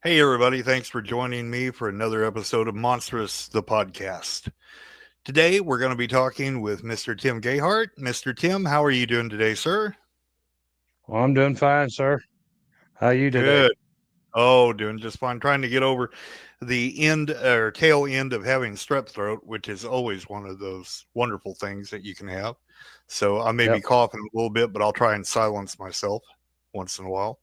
Hey, everybody. Thanks for joining me for another episode of Monstrous, the podcast. Today, we're going to be talking with Mr. Tim Gayheart. Mr. Tim, how are you doing today, sir? Well, I'm doing fine, sir. How you today? Good. Oh, doing just fine. Trying to get over the end or tail end of having strep throat, which is always one of those wonderful things that you can have. So I may be Yep. coughing a little bit, but I'll try and silence myself once in a while.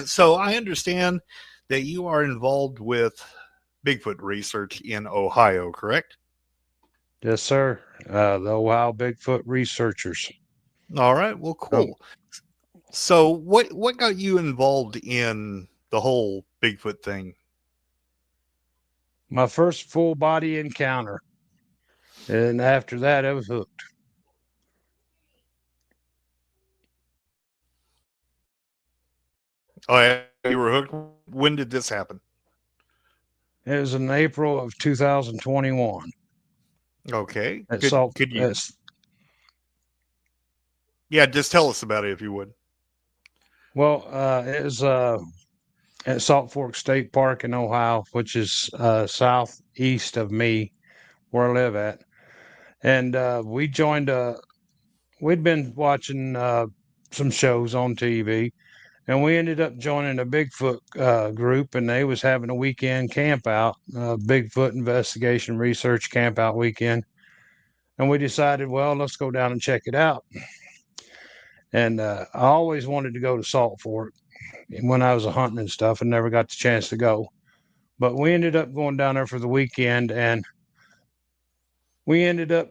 So I understand that you are involved with Bigfoot research in Ohio, correct? Yes, sir. The Ohio Bigfoot researchers. All right. Well, Um, cool. So what got you involved in the whole Bigfoot thing? my first full body encounter, and after that, I was hooked. Oh, yeah, you were hooked. When did this happen? It was in April of 2021 Okay. at Could Salt. could you yeah, just tell us about it if you would. It was at Saltfork State Park in Ohio, which is southeast of me, where I live at. And we joined. We'd been watching some shows on TV, and we ended up joining a Bigfoot group, and they was having a weekend camp out, Bigfoot investigation research camp out weekend. And we decided, well, let's go down and check it out. And I always wanted to go to Salt Fork when I was hunting and stuff, and never got the chance to go. But we ended up going down there for the weekend, and we ended up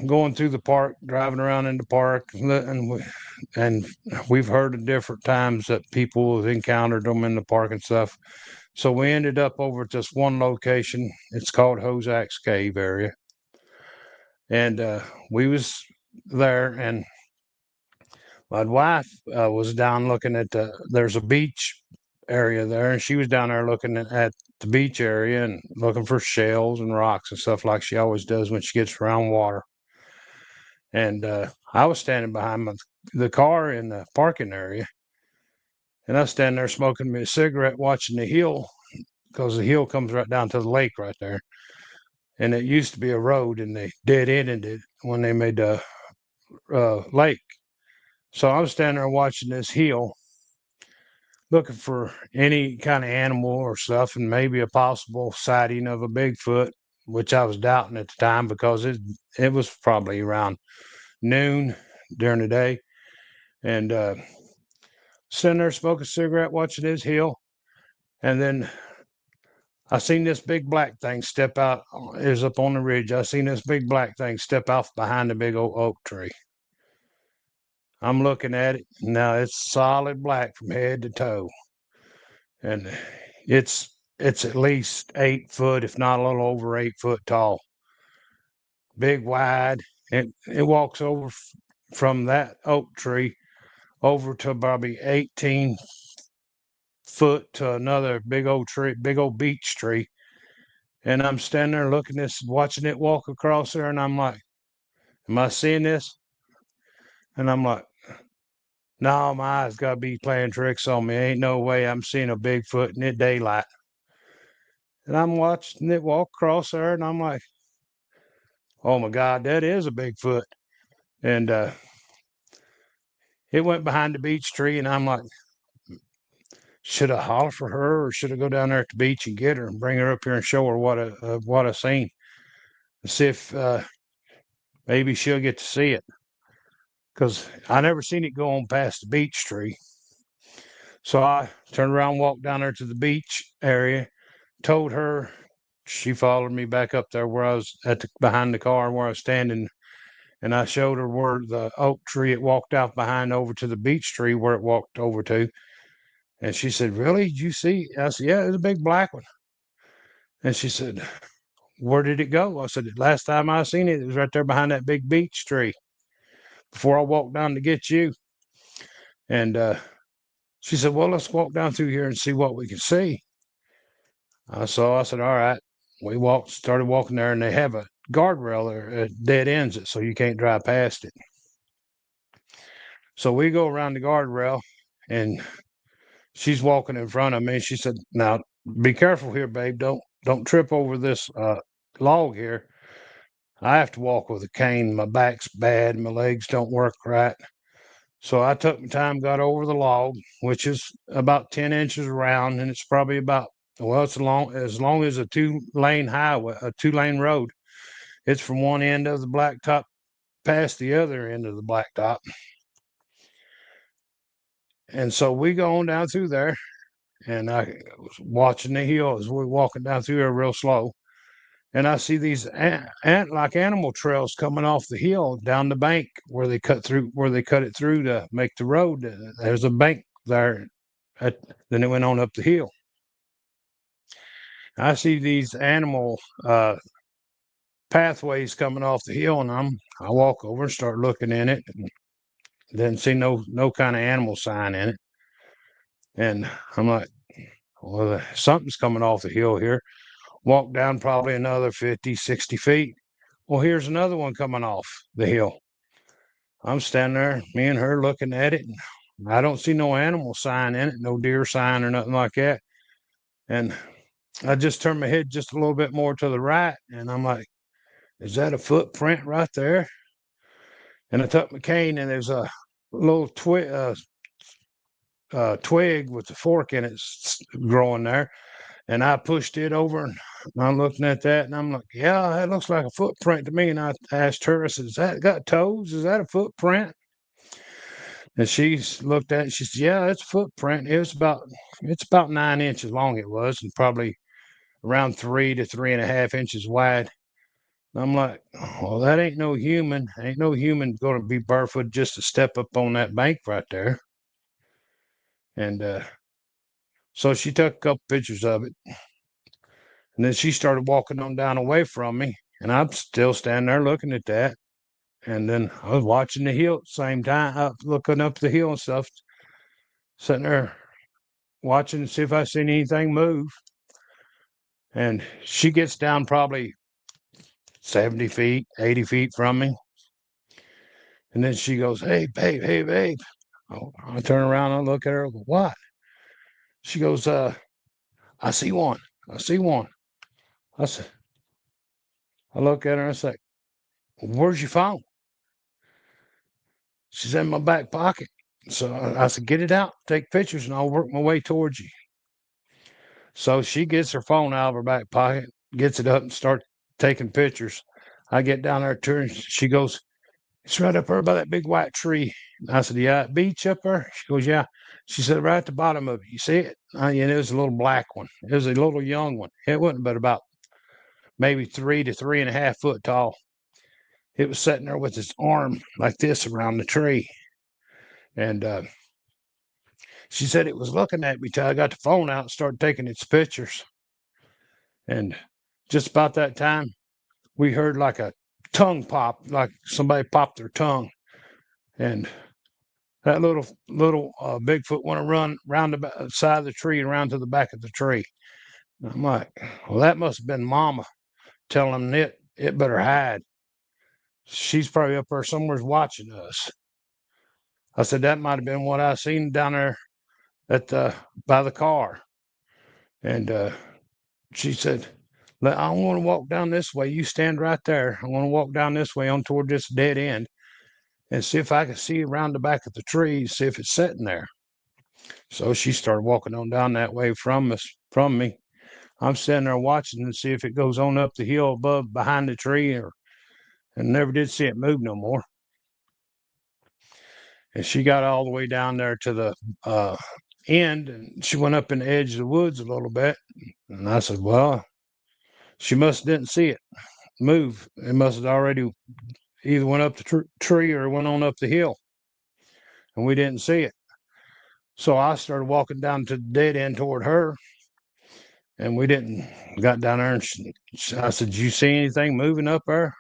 going through the park, driving around in the park, and we've heard of different times that people have encountered them in the park and stuff. So we ended up over at this one location. It's called Hozak's Cave area, and we was there, and my wife was down looking at there's a beach area there, and she was down there looking at the beach area and looking for shells and rocks and stuff like she always does when she gets around water. And I was standing behind the car in the parking area, and I was standing there smoking me a cigarette, watching the hill, because the hill comes right down to the lake right there. And it used to be a road, and they dead ended it when they made the lake. So I was standing there watching this hill, looking for any kind of animal or stuff, and maybe a possible sighting of a Bigfoot, which I was doubting at the time because it was probably around noon during the day, and sitting there smoking a cigarette, watching this hill, and then I seen this big black thing step out. It was up on the ridge. I seen this big black thing step off behind the big old oak tree. I'm looking at it now. It's solid black from head to toe, and it's at least 8 foot, if not a little over 8 foot tall. Big, wide. It walks over from that oak tree over to probably 18 foot to another big old tree, big old beech tree. And I'm standing there looking this, watching it walk across there, and I'm like, "Am I seeing this?" And I'm like, "No, my eyes got to be playing tricks on me. Ain't no way I'm seeing a Bigfoot in the daylight." And I'm watching it walk across there, and I'm like, "Oh my God, that is a Bigfoot." And it went behind the beech tree, and I'm like, "Should I holler for her, or should I go down there at the beach and get her and bring her up here and show her what I seen, and see if maybe she'll get to see it?" Because I never seen it go on past the beech tree. So I turned around, walked down there to the beach area, told her. She followed me back up there where I was behind the car where I was standing, and I showed her where the oak tree it walked out behind over to the beech tree where it walked over to. And she said, "Really? Did you see?" I said, "Yeah, it's a big black one." And she said, "Where did it go?" I said, "Last time I seen it, it was right there behind that big beech tree before I walked down to get you." And she said, "Well, let's walk down through here and see what we can see." So I said, "All right." We started walking there, and they have a guardrail there. It dead ends it, so you can't drive past it. So we go around the guardrail, and she's walking in front of me. She said, "Now, be careful here, babe. Don't trip over this log here. I have to walk with a cane. My back's bad. My legs don't work right." So I took my time, got over the log, which is about 10 inches around, and it's probably about, well, it's long as a 2-lane highway, a 2-lane road. It's from one end of the blacktop past the other end of the blacktop. And so we go on down through there, and I was watching the hill as we're walking down through there real slow. And I see these like animal trails coming off the hill down the bank where they cut it through to make the road. There's a bank there. Then it went on up the hill. I see these animal pathways coming off the hill, and I walk over and start looking in it, and didn't see no kind of animal sign in it. And I'm like, well, something's coming off the hill here. Walk down probably another 50, 60 feet. Well, here's another one coming off the hill. I'm standing there, me and her looking at it, and I don't see no animal sign in it, no deer sign or nothing like that. And I just turned my head just a little bit more to the right, and I'm like, is that a footprint right there? And I took my cane, and there's a little twig with a fork in it growing there. And I pushed it over, and I'm looking at that, and I'm like, yeah, that looks like a footprint to me. And I asked her, I said, is that got toes? Is that a footprint? And she looked at it, she said, yeah, it's a footprint. It's about 9 inches long it was, and probably around 3 to 3.5 inches wide. And I'm like, well, that ain't no human. Ain't no human going to be barefoot just to step up on that bank right there. And so she took a couple pictures of it. And then she started walking on down away from me. And I'm still standing there looking at that. And then I was watching the hill at the same time, looking up the hill and stuff, sitting there watching to see if I seen anything move. And she gets down probably 70 feet, 80 feet from me. And then she goes, hey, babe, hey, babe. Oh, I turn around, I look at her, I go, what? She goes, I see one. I see one. I said, I look at her and I say, where's your phone? She's in my back pocket. So I said, get it out, take pictures, and I'll work my way towards you. So she gets her phone out of her back pocket, gets it up, and starts taking pictures. I get down there to her, and she goes, it's right up there by that big white tree. I said, yeah, beach up there? She goes, yeah. She said, right at the bottom of it. You see it? And it was a little black one. It was a little young one. It wasn't but about maybe 3 to 3.5 foot tall. It was sitting there with its arm like this around the tree. And she said it was looking at me till I got the phone out and started taking its pictures. And just about that time, we heard like a tongue pop, like somebody popped their tongue. And that little Bigfoot went to run around the side of the tree and around to the back of the tree. And I'm like, well, that must have been Mama telling them it better hide. She's probably up there somewhere watching us. I said, that might have been what I seen down there by the car. And she said, I want to walk down this way. You stand right there. I want to walk down this way on toward this dead end and see if I can see around the back of the tree, see if it's sitting there. So she started walking on down that way from me. I'm standing there watching to see if it goes on up the hill above behind the tree, and never did see it move no more. And she got all the way down there to the end, and she went up in the edge of the woods a little bit. And I said, well, she must didn't see it move. It must have already either went up the tree or went on up the hill, and we didn't see it. So I started walking down to the dead end toward her, and we didn't. Got down there, and I said, "Did you see anything moving up there?"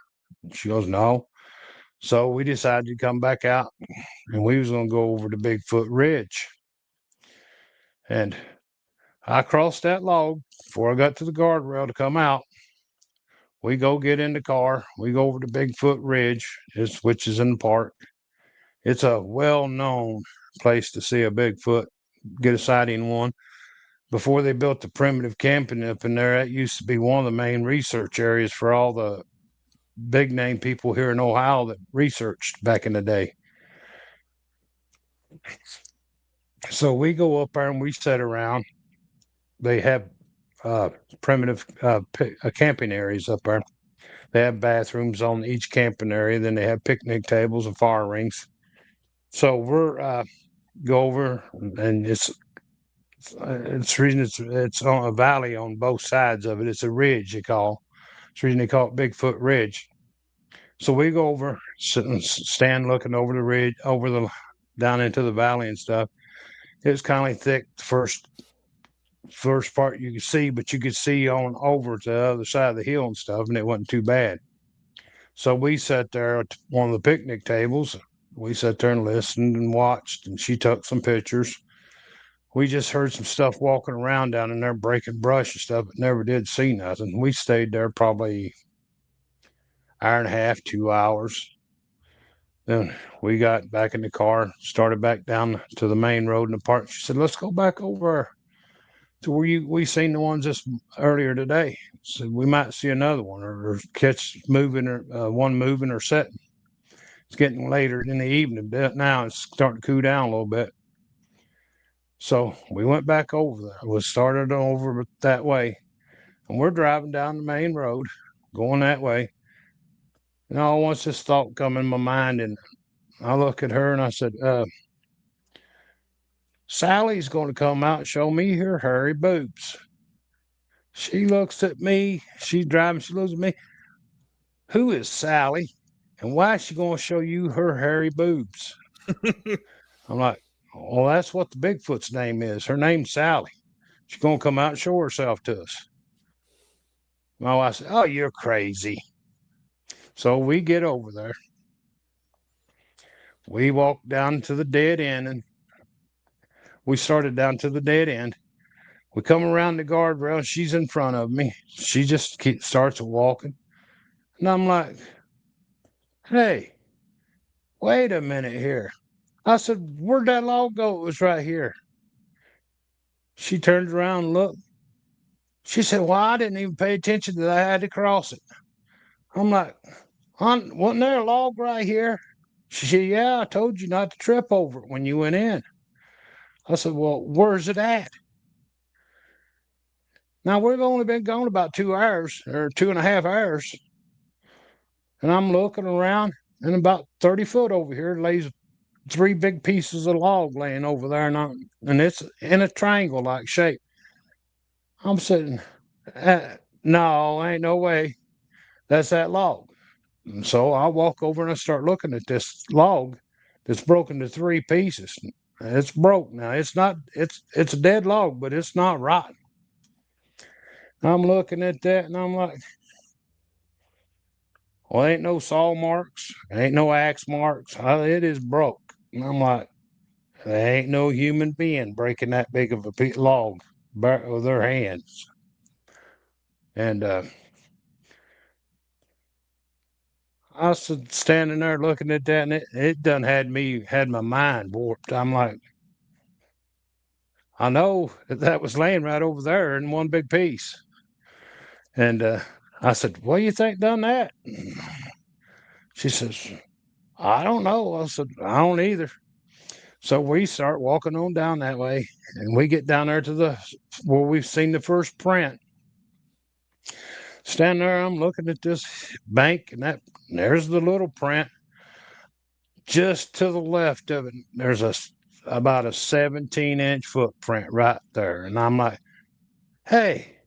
She goes, "No." So we decided to come back out, and we was going to go over to Bigfoot Ridge. And I crossed that log before I got to the guardrail to come out. We go get in the car. We go over to Bigfoot Ridge, which is in the park. It's a well-known place to see a Bigfoot. get a sighting one. Before they built the primitive camping up in there, that used to be one of the main research areas for all the big name people here in Ohio that researched back in the day. So we go up there and we sit around. They have primitive camping areas up there. They have bathrooms on each camping area. Then they have picnic tables and fire rings. So we're go over, and it's reason it's on a valley on both sides of it. It's a ridge they call. It's the reason they call it Bigfoot Ridge. So we go over, sit and stand looking over the ridge, down into the valley and stuff. It was kind of thick the first part you could see, but you could see on over to the other side of the hill and stuff, and it wasn't too bad. So we sat there at one of the picnic tables. We sat there and listened and watched, and she took some pictures. We just heard some stuff walking around down in there, breaking brush and stuff, but never did see nothing. We stayed there probably hour and a half, 2 hours. Then we got back in the car, started back down to the main road in the park. She said, "Let's go back over to where we seen the ones just earlier today. So we might see another one or catch moving or one moving or setting." It's getting later in the evening now. It's starting to cool down a little bit. So we went back over there. We started over that way. And we're driving down the main road, going that way. And all once this thought come in my mind, and I look at her and I said, "Sally's going to come out and show me her hairy boobs." She looks at me. She's driving. She looks at me. "Who is Sally? And why is she going to show you her hairy boobs?" I'm like, "Well, that's what the Bigfoot's name is. Her name's Sally. She's going to come out and show herself to us." My wife said, "Oh, you're crazy." So we get over there. We walk down to the dead end, and we started down to the dead end. We come around the guardrail. She's in front of me. She just starts walking. And I'm like, "Hey, wait a minute here." I said, "Where'd that log go?" It was right here. She turned around and looked. She said, "Well, I didn't even pay attention that I had to cross it." I'm like, "Wasn't there a log right here?" She said, "Yeah, I told you not to trip over it when you went in." I said, "Well, where's it at?" Now, we've only been gone about 2 hours or 2.5 hours. And I'm looking around, and about 30 foot over here lays 3 big pieces of log laying over there. And it's in a triangle like shape. I'm sitting, "No, ain't no way. That's that log." And so I walk over and I start looking at this log that's broken to 3 pieces. It's broke now. It's a dead log, but it's not rotten. I'm looking at that and I'm like, "Well, ain't no saw marks, ain't no axe marks. It is broke." And I'm like, "There ain't no human being breaking that big of a log with their hands." And I was standing there looking at that, and it done had my mind warped. I'm like, I know that was laying right over there in one big piece. And I said, "What do you think done that?" She says, "I don't know." I said, "I don't either." So we start walking on down that way, and we get down there to where we've seen the first print. Standing there, I'm looking at this bank, and there's the little print. Just to the left of it, there's about a 17-inch footprint right there. And I'm like, "Hey,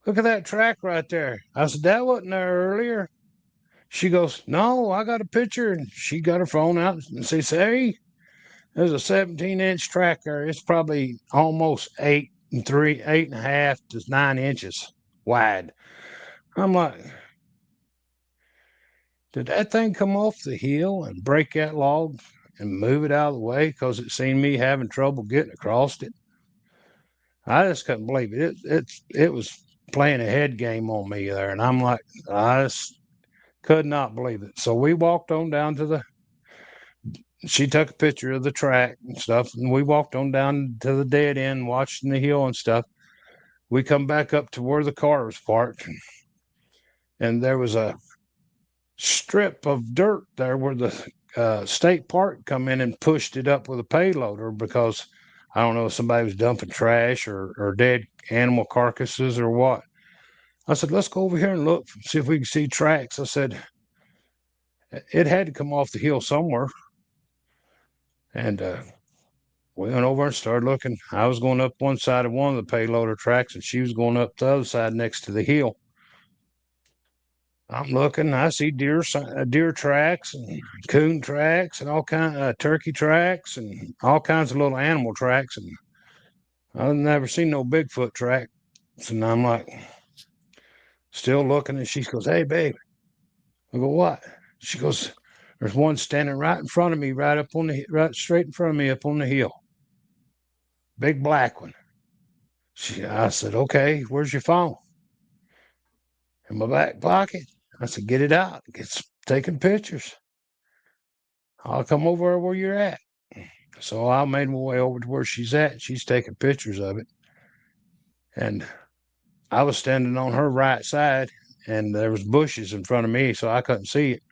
look at that track right there." I said, "That wasn't there earlier." She goes, "No, I got a picture." And she got her phone out and she said, "Hey, there's a 17-inch track there. It's probably almost 8.5 to 9 inches wide." I'm like, "Did that thing come off the hill and break that log and move it out of the way because it seen me having trouble getting across it?" I just couldn't believe it. It was playing a head game on me there, and I'm like, I just could not believe it. So we walked on down to she took a picture of the track and stuff, and we walked on down to the dead end, watching the hill and stuff. We come back up to where the car was parked, and there was a strip of dirt there where the state park come in and pushed it up with a payloader because I don't know if somebody was dumping trash or dead animal carcasses or what. I said, let's go over here and look, see if we can see tracks. I said, it had to come off the hill somewhere. And we went over and started looking. I was going up one side of one of the payloader tracks, and she was going up the other side next to the hill. I'm looking. I see deer tracks and coon tracks and all kind of turkey tracks and all kinds of little animal tracks. And I've never seen no Bigfoot track. And I'm like, still looking. And she goes, "Hey, babe." I go, "What?" She goes, "There's one standing right in front of me, right straight in front of me up on the hill. Big black one." I said, "Okay, where's your phone?" "In my back pocket." I said, "Get it out. Get taking pictures. I'll come over where you're at." So I made my way over to where she's at. She's taking pictures of it. And I was standing on her right side, and there was bushes in front of me, so I couldn't see it.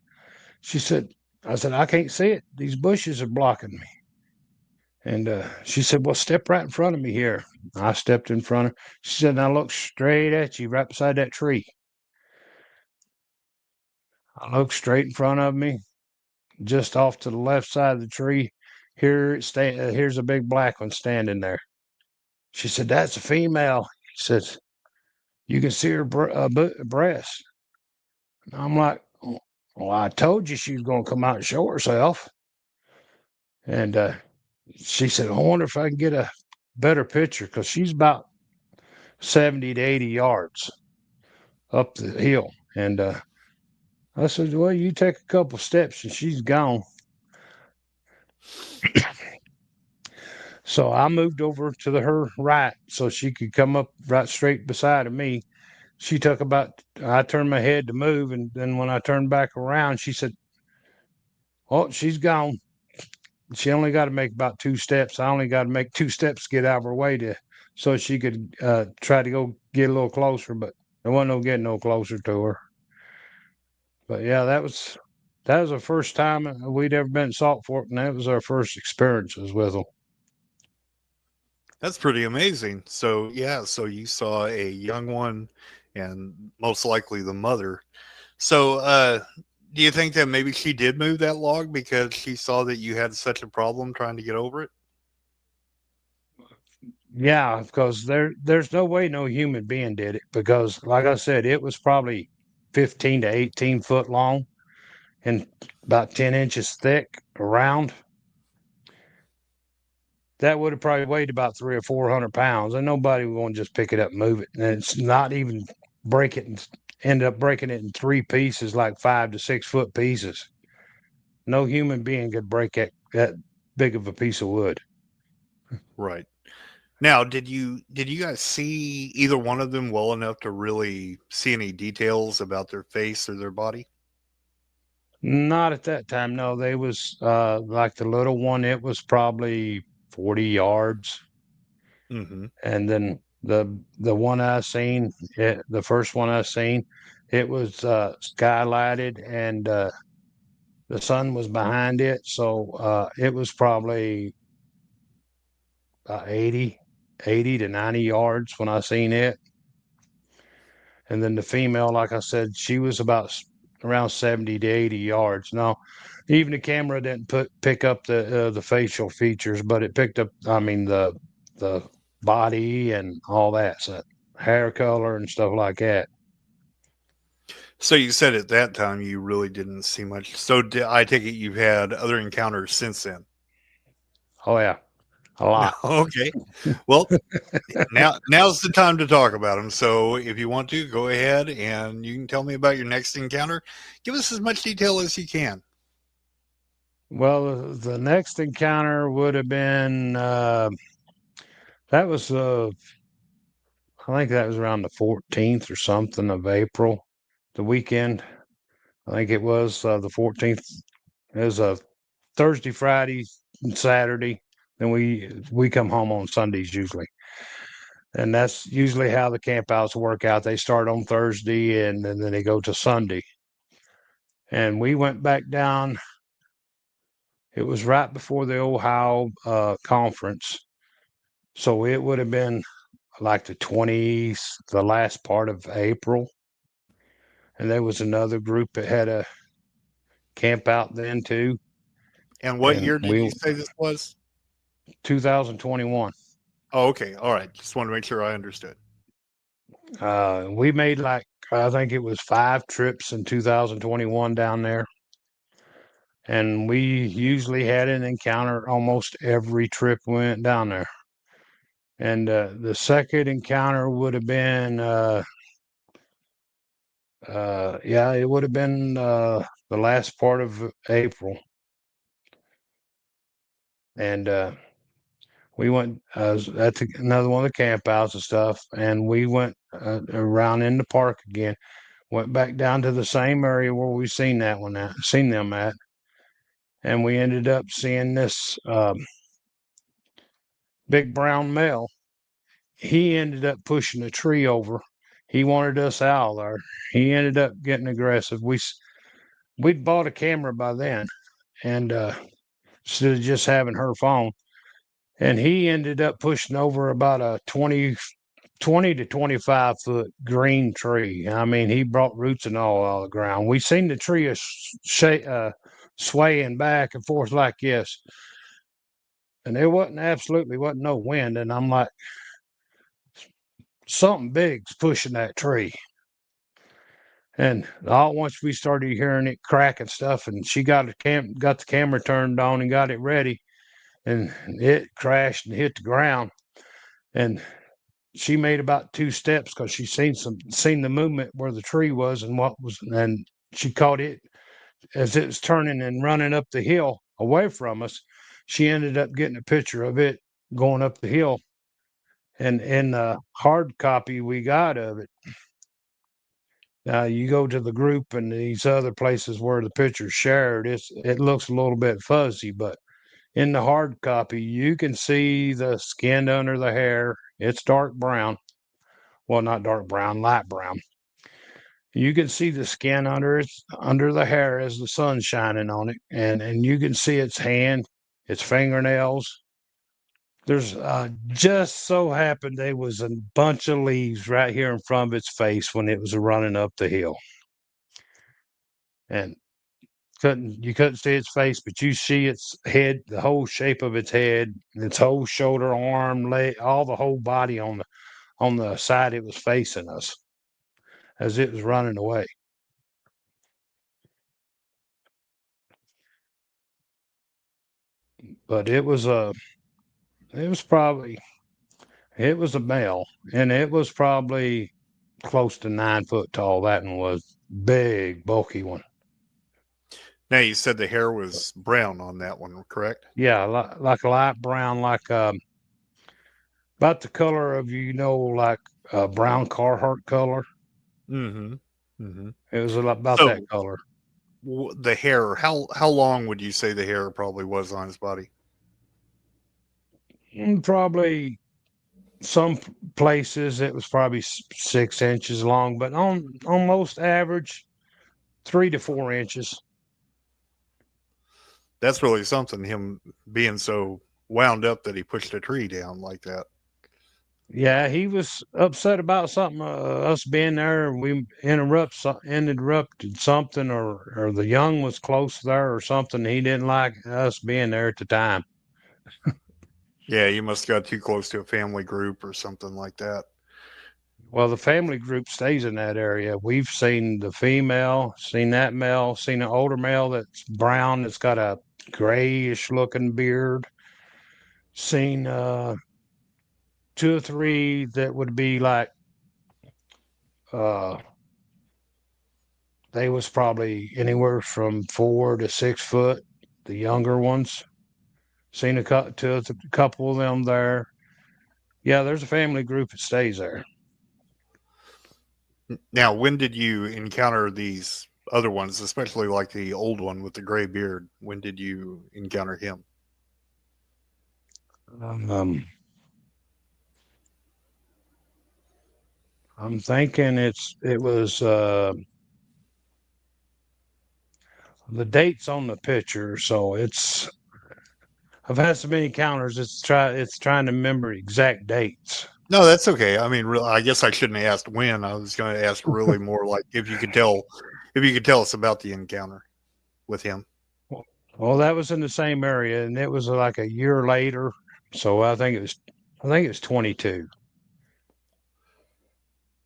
I said, "I can't see it. These bushes are blocking me." And she said, "Well, step right in front of me here." I stepped in front of her. She said, "Now look straight at you right beside that tree." I looked straight in front of me, just off to the left side of the tree. Here's a big black one standing there. She said, "That's a female." She says, "You can see her breast." And I'm like, "Well, I told you she was going to come out and show herself." And she said, "I wonder if I can get a better picture," because she's about 70 to 80 yards up the hill. And I said, "Well, you take a couple steps and she's gone." So I moved over to her right so she could come up right straight beside of me. I turned my head to move. And then when I turned back around, she said, "Oh, she's gone. She only got to make about 2 steps. I only got to make 2 steps to get out of her way so she could try to go get a little closer, but there wasn't no getting no closer to her." But yeah, that was the first time we'd ever been to Saltfork, and that was our first experiences with them. That's pretty amazing. So yeah, so you saw a young one and most likely the mother. So do you think that maybe she did move that log because she saw that you had such a problem trying to get over it? Yeah, because there's no way no human being did it, because like I said, it was probably 15 to 18 foot long and about 10 inches thick around. That would have probably weighed about 300 or 400 pounds, and nobody would want to just pick it up and move it. And it's not even break it and end up breaking it in three pieces, like 5 to 6 foot pieces. No human being could break that big of a piece of wood. Right. Now, did you guys see either one of them well enough to really see any details about their face or their body? Not at that time. No, they was like the little one. It was probably 40 yards, Mm-hmm. and then the one I seen, the first one I seen, it was skylighted, and the sun was behind it, so it was probably 80, 80 to 90 yards when I seen it. And then the female, like I said, she was about around 70 to 80 yards. Now, even the camera didn't pick up the facial features, but it picked up, I mean, the body and all that, so hair color and stuff like that. So you said at that time you really didn't see much. So I take it you've had other encounters since then. Oh yeah, a lot. Okay. Well, now's the time to talk about them. So if you want to, go ahead and you can tell me about your next encounter. Give us as much detail as you can. Well, the next encounter would have been that was I think that was around the 14th or something of April, the weekend. I think it was the 14th. It was a Thursday, Friday, and Saturday. Then we come home on Sundays usually. And that's usually how the campouts work out. They start on Thursday and then they go to Sunday. And we went back down. It was right before the Ohio conference. So it would have been like the 20th, the last part of April. And there was another group that had a camp out then too. And what And year did you say this was? 2021. Oh, okay. All right. Just want to make sure I understood. We made like, I think it was 5 trips in 2021 down there. And we usually had an encounter almost every trip we went down there. And the second encounter would have been, it would have been the last part of April. And we went, that's another one of the campouts and stuff. And we went around in the park again, went back down to the same area where we seen them at. And we ended up seeing this big brown male. He ended up pushing a tree over. He wanted us out of there. He ended up getting aggressive. We'd bought a camera by then, and instead of just having her phone, and he ended up pushing over about a 20 to 25 foot green tree. I mean, he brought roots and all out of the ground. We seen the tree swaying back and forth like this, and there absolutely wasn't no wind. And I'm like, something big's pushing that tree. And all once we started hearing it crack and stuff, and she got the camera turned on and got it ready, and it crashed and hit the ground. And she made about 2 steps because she seen the movement where the tree was and she caught it as it was turning and running up the hill away from us. She ended up getting a picture of it going up the hill. And in the hard copy we got of it, now you go to the group and these other places where the picture's shared, it looks a little bit fuzzy, but in the hard copy, you can see the skin under the hair. It's dark brown. Well, not dark brown, light brown. You can see the skin under the hair as the sun's shining on it, and you can see its hand, its fingernails. There's just so happened there was a bunch of leaves right here in front of its face when it was running up the hill. And you couldn't see its face, but you see its head, the whole shape of its head, its whole shoulder, arm, leg, all the whole body on the side it was facing us as it was running away. But it was a male, and it was probably close to 9 foot tall. That one was big, bulky one. Now, you said the hair was brown on that one, correct? Yeah, like a light brown, like about the color of like brown Carhartt color. Mm-hmm. Mm-hmm. It was about So, that color. the hair, how long would you say the hair probably was on his body? Probably some places it was probably 6 inches long, but on most average, 3 to 4 inches. That's really something, him being so wound up that he pushed a tree down like that. Yeah, he was upset about something. Us being there, we interrupted something, or the young was close there, or something. He didn't like us being there at the time. Yeah, you must have got too close to a family group or something like that. Well, the family group stays in that area. We've seen the female, seen that male, seen an older male that's brown, that's got a grayish looking beard. Seen 2 or 3 that would be like uh they was probably anywhere from 4 to 6 foot, the younger ones. Seen a couple of them there. Yeah, there's a family group that stays there. Now, when did you encounter these other ones, especially like the old one with the gray beard? When did you encounter him? Um, I'm thinking it was the dates on the picture, so I've had so many encounters. It's trying to remember exact dates. No, that's okay. I mean, I guess I shouldn't have asked when. I was going to ask really more like if you could tell us about the encounter with him. Well, that was in the same area, and it was like a year later. So I think it was 22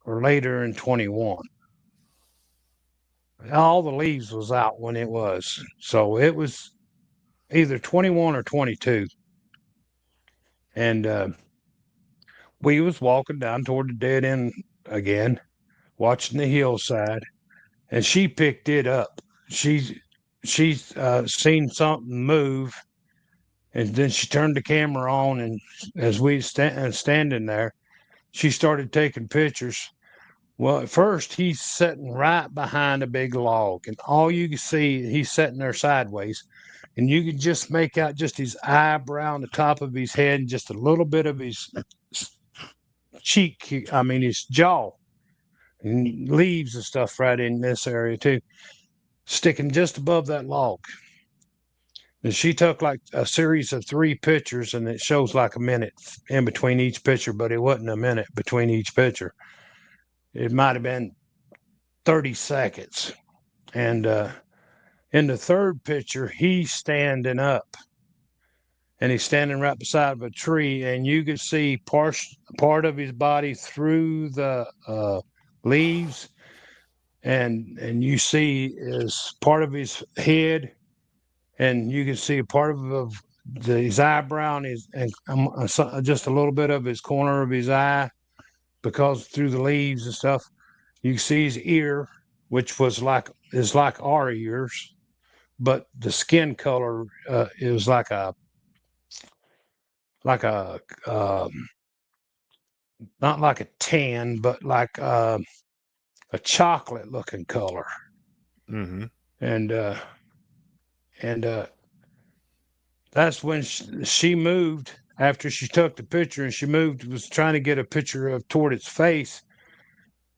or later in 21. All the leaves was out when it was, so it was either 21 or 22, and we was walking down toward the dead end again, watching the hillside, and she picked it up. She's seen something move, and then she turned the camera on, and as we standing there, she started taking pictures. Well, at first he's sitting right behind a big log, and all you can see, he's sitting there sideways, and you can just make out just his eyebrow on the top of his head, and just a little bit of his cheek. I mean, his jaw, and leaves and stuff right in this area too, sticking just above that log. And she took like a series of 3 pictures, and it shows like a minute in between each picture, but it wasn't a minute between each picture. It might have been 30 seconds. And in the third picture, he's standing up, and he's standing right beside a tree, and you can see part of his body through the leaves, and you see is part of his head, and you can see a part of his eyebrow and just a little bit of his corner of his eye, because through the leaves and stuff, you can see his ear, which is like our ears, but the skin color is like a not like a tan, but like a chocolate looking color. Mm-hmm. And that's when she moved after she took the picture, and she moved, was trying to get a picture of toward its face.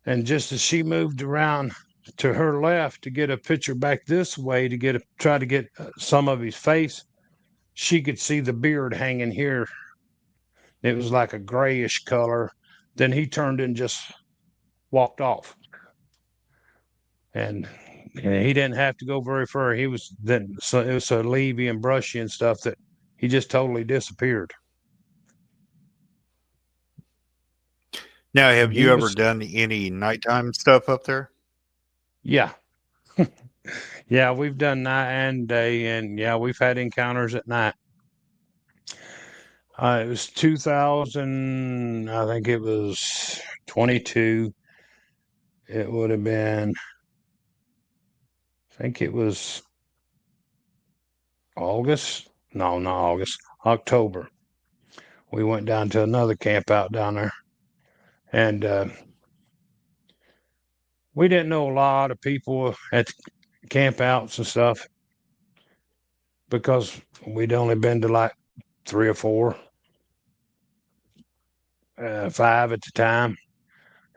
And just as she moved around to her left to get a picture back this way to try to get some of his face, she could see the beard hanging here. It was like a grayish color. Then he turned and just walked off. And he didn't have to go very far. He was then, so it was so leafy and brushy and stuff that he just totally disappeared. Now, have And he you ever was, done any nighttime stuff up there? yeah, yeah, we've done night and day, and yeah, we've had encounters at night. It was 2000, I think it was 22. It would have been, I think it was August. No, not August, October. We went down to another camp out down there, and we didn't know a lot of people at the campouts and stuff because we'd only been to like 3 or 4, 5 at the time,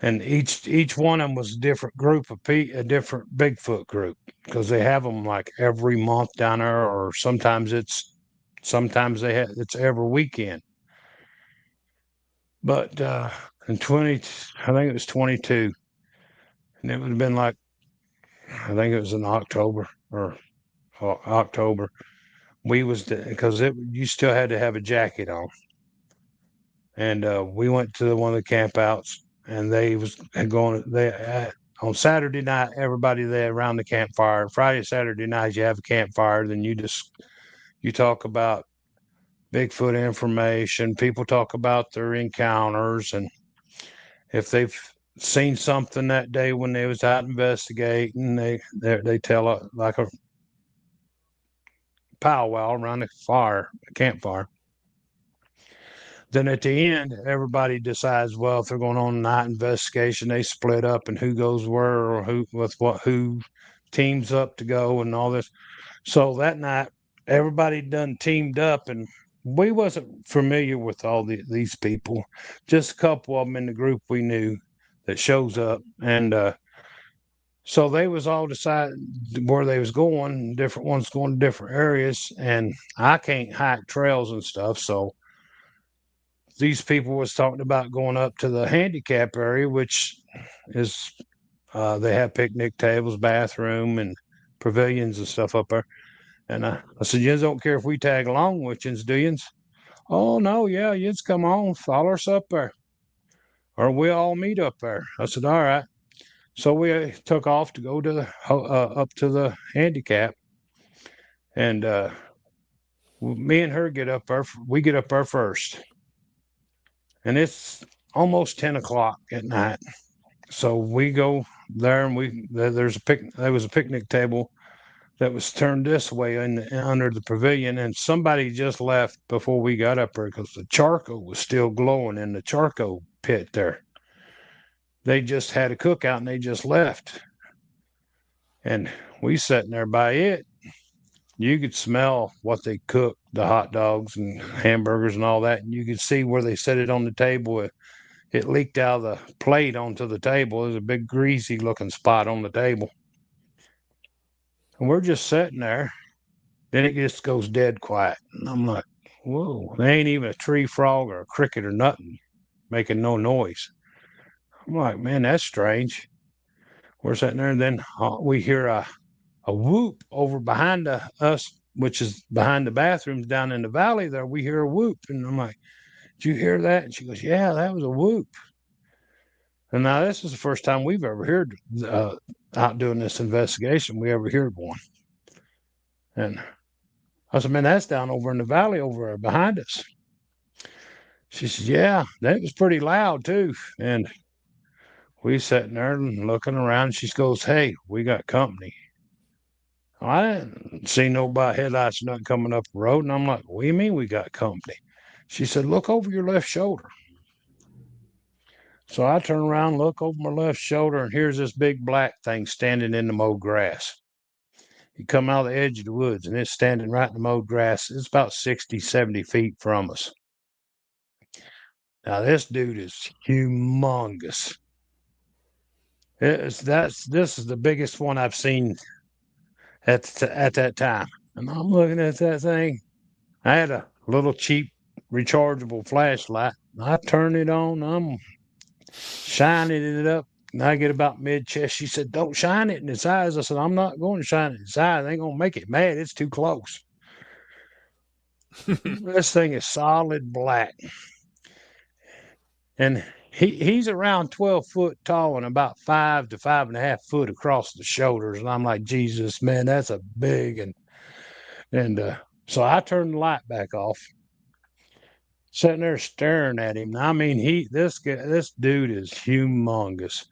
and each one of them was a different group of a different Bigfoot group, because they have them like every month down there, or sometimes it's every weekend. But in 20, I think it was 22, and it would have been like, I think it was in October or October. We was because you still had to have a jacket on, and we went to one of the campouts, and they was going on Saturday night. Everybody there around the campfire. Friday, Saturday night, you have a campfire. Then you talk about Bigfoot information. People talk about their encounters, and if they've seen something that day when they was out investigating, they tell like a powwow around the campfire. Then at the end, everybody decides, well, if they're going on a night investigation, they split up and who goes where, or who with what, who teams up to go and all this. So that night, everybody done teamed up, and we wasn't familiar with all these people. Just a couple of them in the group we knew that shows up, and so they was all decided where they was going. Different ones going to different areas, and I can't hike trails and stuff, so these people was talking about going up to the handicap area, which is they have picnic tables, bathroom, and pavilions and stuff up there. And I said, "You don't care if we tag along with you, do you?" "Oh no, yeah, you just come on, follow us up there, or we'll all meet up there." I said, "All right." So we took off to go to the up to the handicap, and me and her get up there. We get up there first, and it's almost 10 o'clock at night. So we go there, and there was a picnic table that was turned this way under the pavilion, and somebody just left before we got up there because the charcoal was still glowing in the charcoal pit there. They just had a cookout and they just left, and we sitting there by it. You could smell what they cooked, the hot dogs and hamburgers and all that, and you could see where they set it on the table. It leaked out of the plate onto the table. There's a big greasy looking spot on the table. And we're just sitting there. Then it just goes dead quiet. And I'm like, whoa, there ain't even a tree frog or a cricket or nothing making no noise. I'm like, man, that's strange. We're sitting there, and then we hear a whoop over behind us, which is behind the bathrooms down in the valley there. We hear a whoop. And I'm like, did you hear that? And she goes, yeah, that was a whoop. And now this is the first time we've ever heard out doing this investigation. We ever heard one. And I said, man, that's down over in the valley over behind us. She said, yeah, that was pretty loud too. And we sitting there and looking around. She goes, hey, we got company. I didn't see nobody headlights or nothing coming up the road. And I'm like, what do you mean we got company? She said, look over your left shoulder. So I turn around, look over my left shoulder, and here's this big black thing standing in the mowed grass. You come out of the edge of the woods, and it's standing right in the mowed grass. It's about 60, 70 feet from us. Now, this dude is humongous. This is the biggest one I've seen at that time. And I'm looking at that thing. I had a little cheap rechargeable flashlight. I turn it on. I'm shining it up. And I get about mid-chest. She said, don't shine it in its eyes. I said, I'm not going to shine it in its eyes. I ain't going to make it mad. It's too close. This thing is solid black. And he's around 12 foot tall and about 5 to 5.5 foot across the shoulders. And I'm like, Jesus, man, that's a big. And so I turned the light back off. Sitting there staring at him. I mean, this dude is humongous.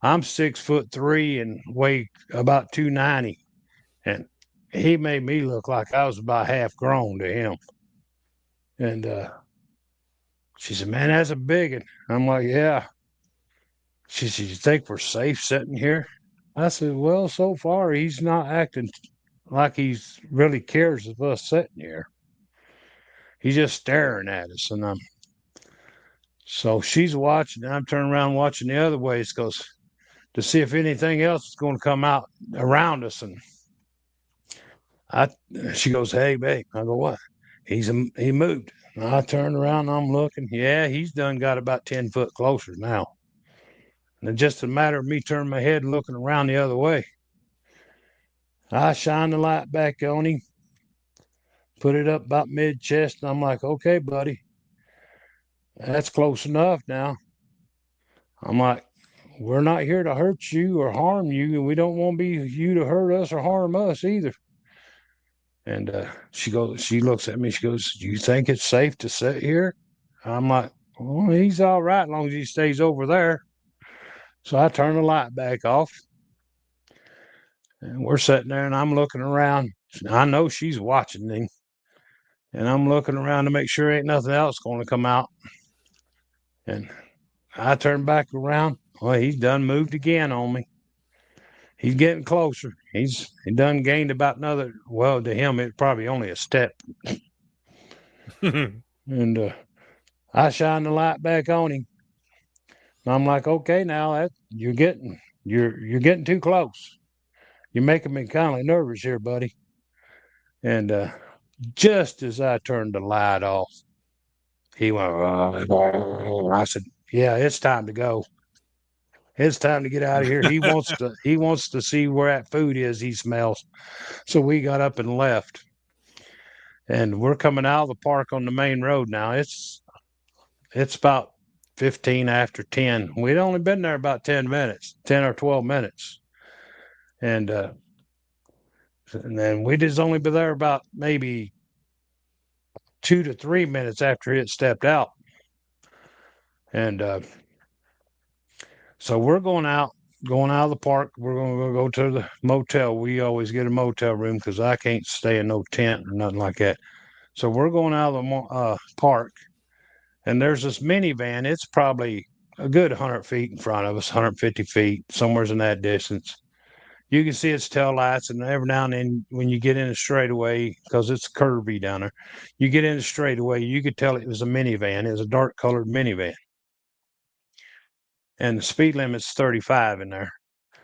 I'm 6'3" and weigh about 290, and he made me look like I was about half grown to him. And she said, "Man, that's a big one." I'm like, "Yeah." She said, "You think we're safe sitting here?" I said, "Well, so far he's not acting like he's really cares of us sitting here. He's just staring at us." And so she's watching, and I'm turning around watching the other way. It goes to see if anything else is going to come out around us. And she goes, "Hey, babe." I go, "What?" He moved. And I turned around, and I'm looking. Yeah, he's done got about 10 foot closer now. And it's just a matter of me turning my head and looking around the other way. I shine the light back on him, put it up about mid-chest, and I'm like, "Okay, buddy, that's close enough now." I'm like, "We're not here to hurt you or harm you, and we don't want you to hurt us or harm us either." And she looks at me, she goes, "Do you think it's safe to sit here?" I'm like, "Well, he's all right as long as he stays over there." So I turn the light back off, and we're sitting there, and I'm looking around. I know she's watching me, and I'm looking around to make sure ain't nothing else going to come out. And I turn back around. Well, he's done moved again on me. he's getting closer. He done gained about another. Well, to him, it's probably only a step. And I shine the light back on him. And I'm like, okay, now you're getting too close. You're making me kind of nervous here, buddy. And just as I turned the light off, he went. I said, "Yeah, it's time to go. It's time to get out of here." He wants to. He wants to see where that food is. He smells. So we got up and left, and we're coming out of the park on the main road now. It's about 15 after 10. We'd only been there about 10 minutes, 10 or 12 minutes, and then we just only been there about maybe 2 to 3 minutes after it stepped out. And so we're going out of the park. We're going to go to the motel. We always get a motel room because I can't stay in no tent or nothing like that. So we're going out of the park, and there's this minivan. It's probably a good 100 feet in front of us, 150 feet, somewhere's in that distance. You can see its tail lights, and every now and then when you get in a straightaway, because it's curvy down there, you get in a straightaway, you could tell it was a minivan. It was a dark colored minivan. And the speed limit's 35 in there.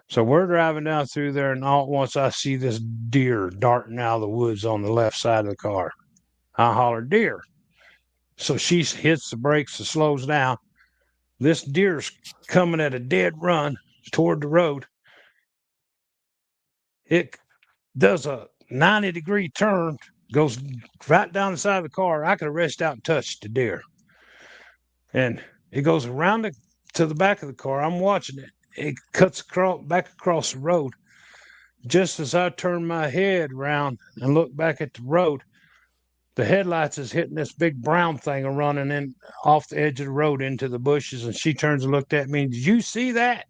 So we're driving down through there, and all at once I see this deer darting out of the woods on the left side of the car. I holler, "Deer." So she hits the brakes and slows down. This deer's coming at a dead run toward the road. It does a 90-degree turn, goes right down the side of the car. I could have reached out and touched the deer. And it goes around to the back of the car. I'm watching it. It cuts back across the road. Just as I turn my head around and look back at the road, the headlights is hitting this big brown thing and running in off the edge of the road into the bushes. And she turns and looked at me. "Did you see that?"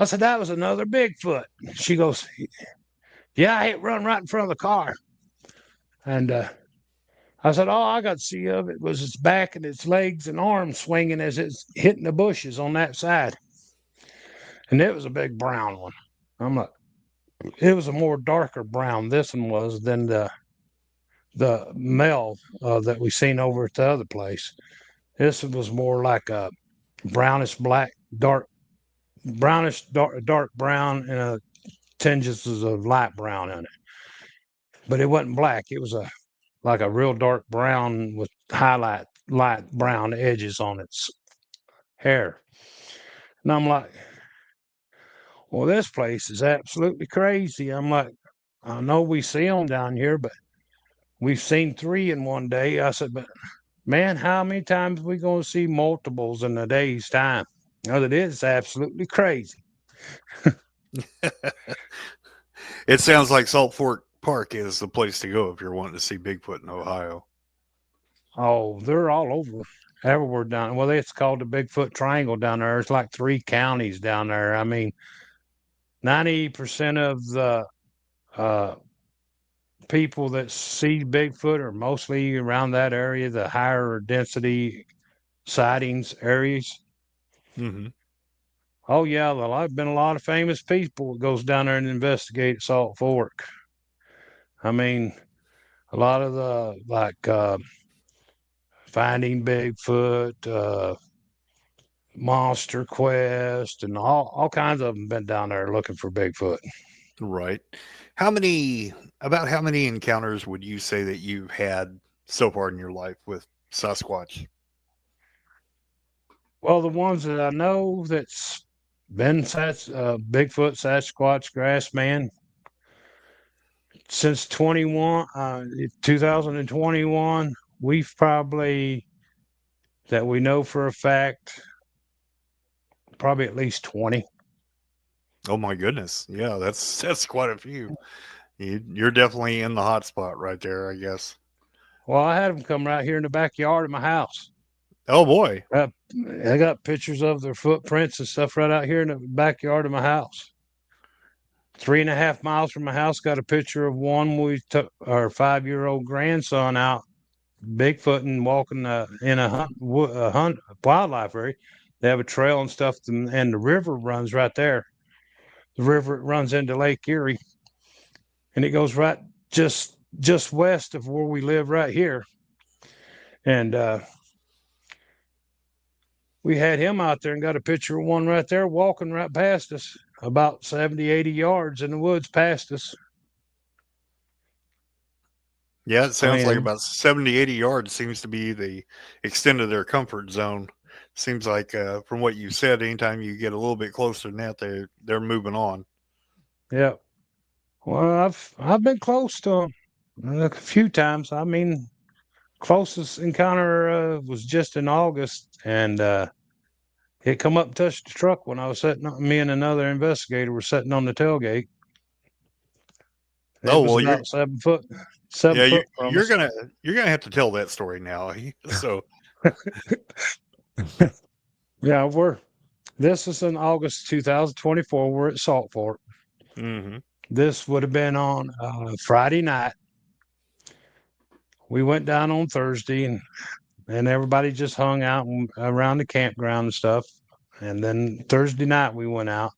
I said, "That was another Bigfoot." She goes, "Yeah, it run right in front of the car." And I said, "All I got to see of it was its back and its legs and arms swinging as it's hitting the bushes on that side." And it was a big brown one. I'm like, it was a more darker brown, this one was, than the male that we seen over at the other place. This was more like a brownish black, brownish dark brown, and tinges of light brown in it. But it wasn't black. It was like a real dark brown with light brown edges on its hair. And I'm like, well, this place is absolutely crazy. I'm like, I know we see them down here, but we've seen 3 in one day. I said, but man, how many times are we going to see multiples in a day's time? It is absolutely crazy. It sounds like Saltfork Park is the place to go if you're wanting to see Bigfoot in Ohio. Oh, they're all over, everywhere down. Well, it's called the Bigfoot Triangle down there. It's like 3 counties down there. I mean, 90% of the people that see Bigfoot are mostly around that area, the higher density sightings areas. Mm-hmm. Oh yeah, well, I've been a lot of famous people that goes down there and investigate Salt Fork. I mean, a lot of the Finding Bigfoot, Monster Quest, and all kinds of them been down there looking for Bigfoot. Right. About how many encounters would you say that you've had so far in your life with Sasquatch? Well, the ones that I know that's been Bigfoot, Sasquatch, Grassman since 2021, we've probably, that we know for a fact, probably at least 20. Oh my goodness. Yeah, that's quite a few. You're definitely in the hot spot right there, I guess. Well, I had them come right here in the backyard of my house. Oh boy. I got pictures of their footprints and stuff right out here in the backyard of my house. 3.5 miles from my house, got a picture of one. We took our 5-year-old grandson out Bigfooting, walking in a hunt wildlife area. They have a trail and stuff, and the river runs right there. the river it runs into Lake Erie, and it goes right just west of where we live right here. And we had him out there and got a picture of one right there walking right past us, about 70, 80 yards in the woods past us. Yeah, it sounds like about 70, 80 yards seems to be the extent of their comfort zone. Seems like, from what you said, anytime you get a little bit closer than that, they're moving on. Yeah. Well, I've been close to them a few times. I mean, closest encounter was just in August, and it come up and touched the truck when I was sitting. Me and another investigator were sitting on the tailgate. It Oh was well, about 7 foot, 7 yeah, foot from you're us. gonna have to tell that story now. So Yeah, this is in August 2024. We're at Saltfork. mhm. This would have been on Friday night. We went down on Thursday, and everybody just hung out around the campground and stuff. And then Thursday night we went out.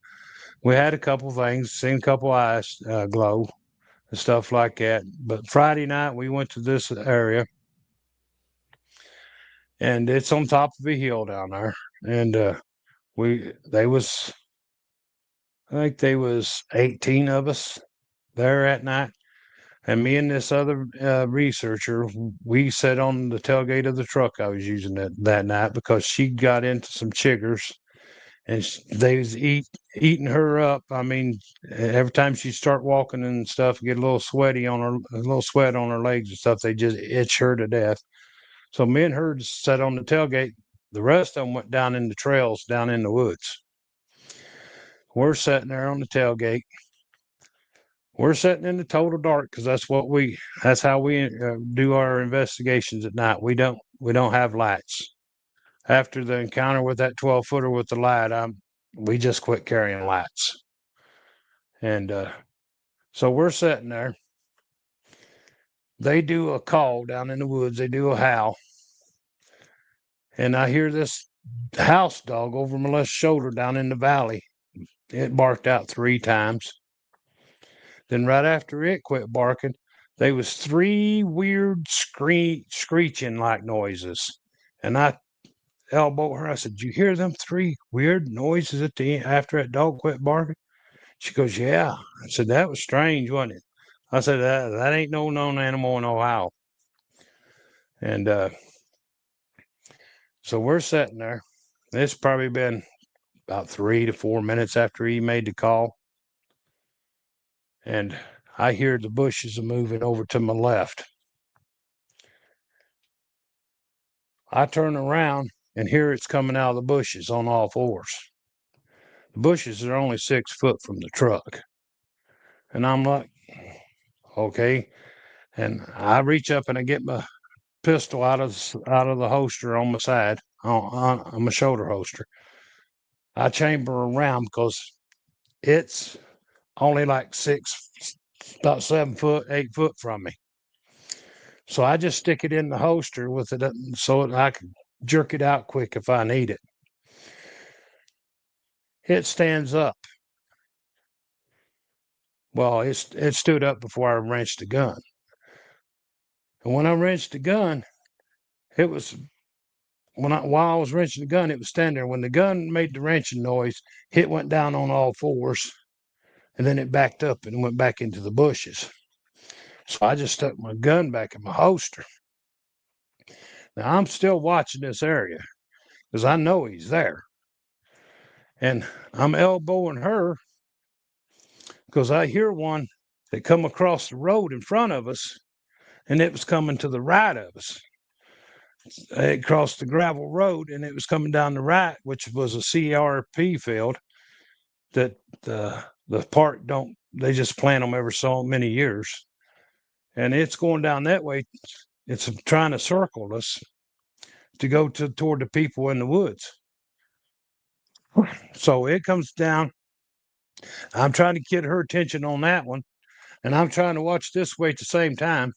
We had a couple things, seen a couple eyes glow and stuff like that. But Friday night we went to this area, and it's on top of a hill down there. And they was I think they was 18 of us there at night. And me and this other researcher, we sat on the tailgate of the truck I was using that night because she got into some chiggers, and they was eating her up. I mean, every time she start walking and stuff, get a little sweaty on her, a little sweat on her legs and stuff, they just itch her to death. So me and her just sat on the tailgate. The rest of them went down in the trails, down in the woods. We're sitting there on the tailgate. We're sitting in the total dark because that's how we do our investigations at night. We don't have lights. After the encounter with that 12-footer with the light, we just quit carrying lights. And so we're sitting there. They do a call down in the woods. They do a howl, and I hear this house dog over my left shoulder down in the valley. It barked out 3 times. Then right after it quit barking, there was 3 weird screeching like noises. And I elbowed her. I said, "You hear them 3 weird noises at the end after that dog quit barking?" She goes, "Yeah." I said, "That was strange, wasn't it?" I said, that ain't no known animal in Ohio. And so we're sitting there. It's probably been about 3 to 4 minutes after he made the call. And I hear the bushes are moving over to my left. I turn around and here it's coming out of the bushes on all 4s. The bushes are only 6 foot from the truck. And I'm like, okay. And I reach up and I get my pistol out of the holster on my side, on my shoulder holster. I chamber around because it's only like about 7 foot, 8 foot from me. So I just stick it in the holster with it so that I can jerk it out quick if I need it. It stands up. Well, it stood up before I wrenched the gun. And when I wrenched the gun, it was while I was wrenching the gun, it was standing there. When the gun made the wrenching noise, it went down on all 4s, and then it backed up and went back into the bushes. So I just stuck my gun back in my holster. Now I'm still watching this area because I know he's there. And I'm elbowing her because I hear one that come across the road in front of us, and it was coming to the right of us. It crossed the gravel road, and it was coming down the right, which was a CRP field that the park they just plant them every so many years. And it's going down that way. It's trying to circle us to go toward the people in the woods. So it comes down. I'm trying to get her attention on that one, and I'm trying to watch this way at the same time.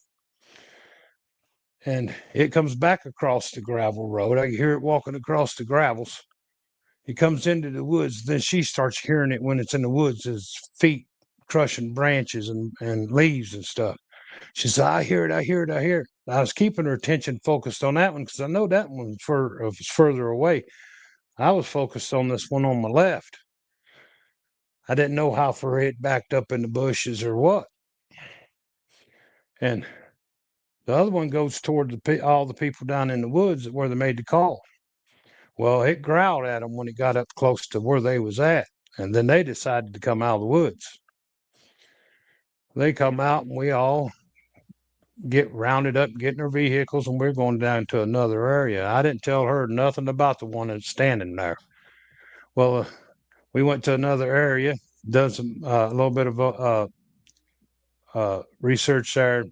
And it comes back across the gravel road. I hear it walking across the gravels. He comes into the woods. Then she starts hearing it when it's in the woods, his feet crushing branches and leaves and stuff. She said, I hear it, I hear it, I hear it. I was keeping her attention focused on that one because I know that one was further away. I was focused on this one on my left. I didn't know how far it backed up in the bushes or what. And the other one goes toward all the people down in the woods where they made the call. Well, it growled at them when it got up close to where they was at. And then they decided to come out of the woods. They come out and we all get rounded up, get in our vehicles, and we're going down to another area. I didn't tell her nothing about the one that's standing there. Well, we went to another area, done some a little bit of research there,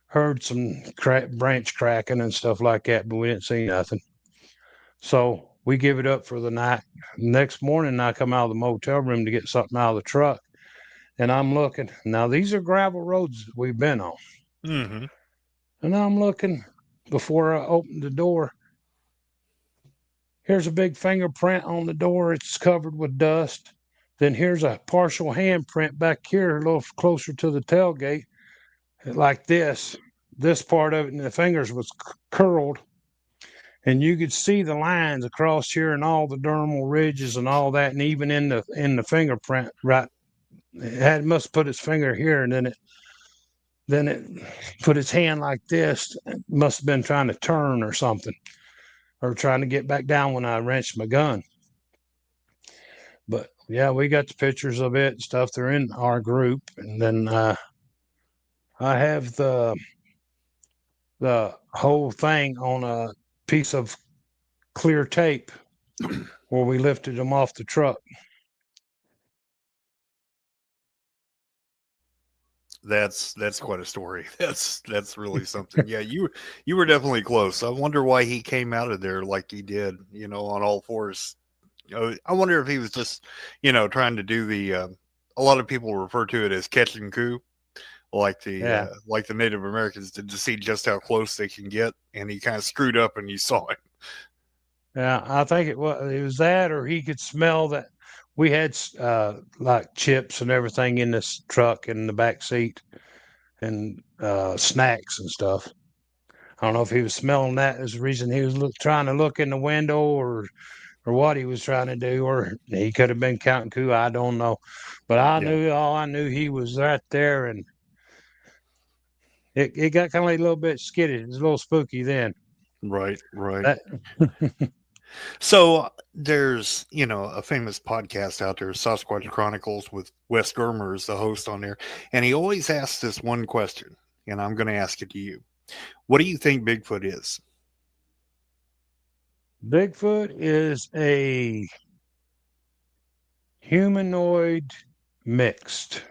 heard some branch cracking and stuff like that, but we didn't see nothing. So we give it up for the night. Next morning, I come out of the motel room to get something out of the truck, and I'm looking. Now, these are gravel roads that we've been on. Mm-hmm. And I'm looking before I open the door. Here's a big fingerprint on the door. It's covered with dust. Then here's a partial handprint back here, a little closer to the tailgate, like this. This part of it, and the fingers was curled. And you could see the lines across here and all the dermal ridges and all that, and even in the fingerprint, right? It must put its finger here, and then it put its hand like this. It must have been trying to turn or something, or trying to get back down when I wrenched my gun. But yeah, we got the pictures of it and stuff. They're in our group, and then I have the whole thing on a piece of clear tape where we lifted them off the truck. That's quite a story. That's really something. Yeah, you were definitely close. I wonder why he came out of there like he did, on all fours. I wonder if he was just, trying to do the. A lot of people refer to it as catch and coup, like the Native Americans did, to see just how close they can get, and he kind of screwed up, and you saw it. Yeah, I think it was that, or he could smell that we had like chips and everything in this truck in the back seat, and snacks and stuff. I don't know if he was smelling that as the reason he was trying to look in the window, or what he was trying to do, or he could have been counting coup. I don't know, but I knew he was right there, and it got kind of like a little bit skittish. It was a little spooky then. Right. That, So there's, a famous podcast out there, Sasquatch Chronicles, with Wes Germer as the host on there. And he always asks this one question, and I'm going to ask it to you. What do you think Bigfoot is? Bigfoot is a humanoid mixed,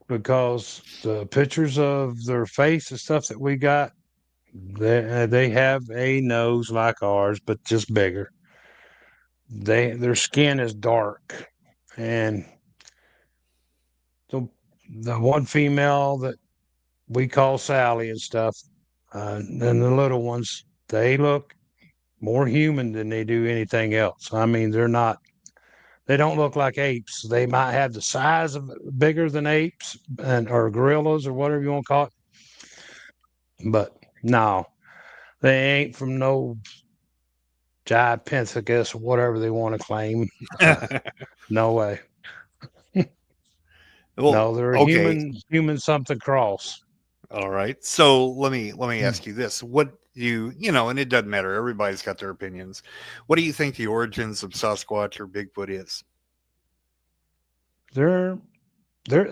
because the pictures of their face and stuff that we got, they have a nose like ours, but just bigger. Their skin is dark, and the one female that we call Sally and stuff, and the little ones, they look more human than they do anything else. I mean, they don't look like apes. They might have the size of bigger than apes or gorillas or whatever you want to call it. But no, they ain't from no Gigantopithecus or whatever they want to claim. No way. Well, No, they're a okay. human something cross. All right. So let me ask you this. What do and it doesn't matter. Everybody's got their opinions. What do you think the origins of Sasquatch or Bigfoot is? They're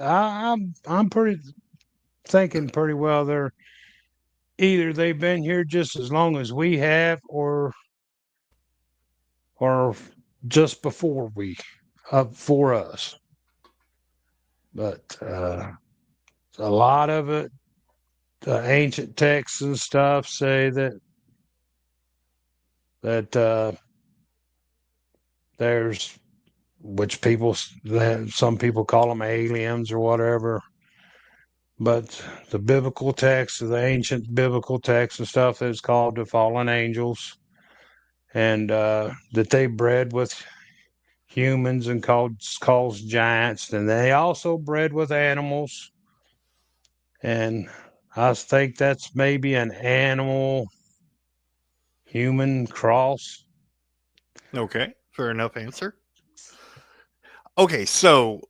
I'm pretty thinking pretty well. They're either they've been here just as long as we have, or just before we for us. But a lot of it, the ancient texts and stuff say that there's, which some people call them aliens or whatever, but the biblical text, the ancient biblical text and stuff, is called the fallen angels, and that they bred with humans and calls giants, and they also bred with animals. And I think that's maybe an animal human cross. Okay, fair enough answer. Okay, so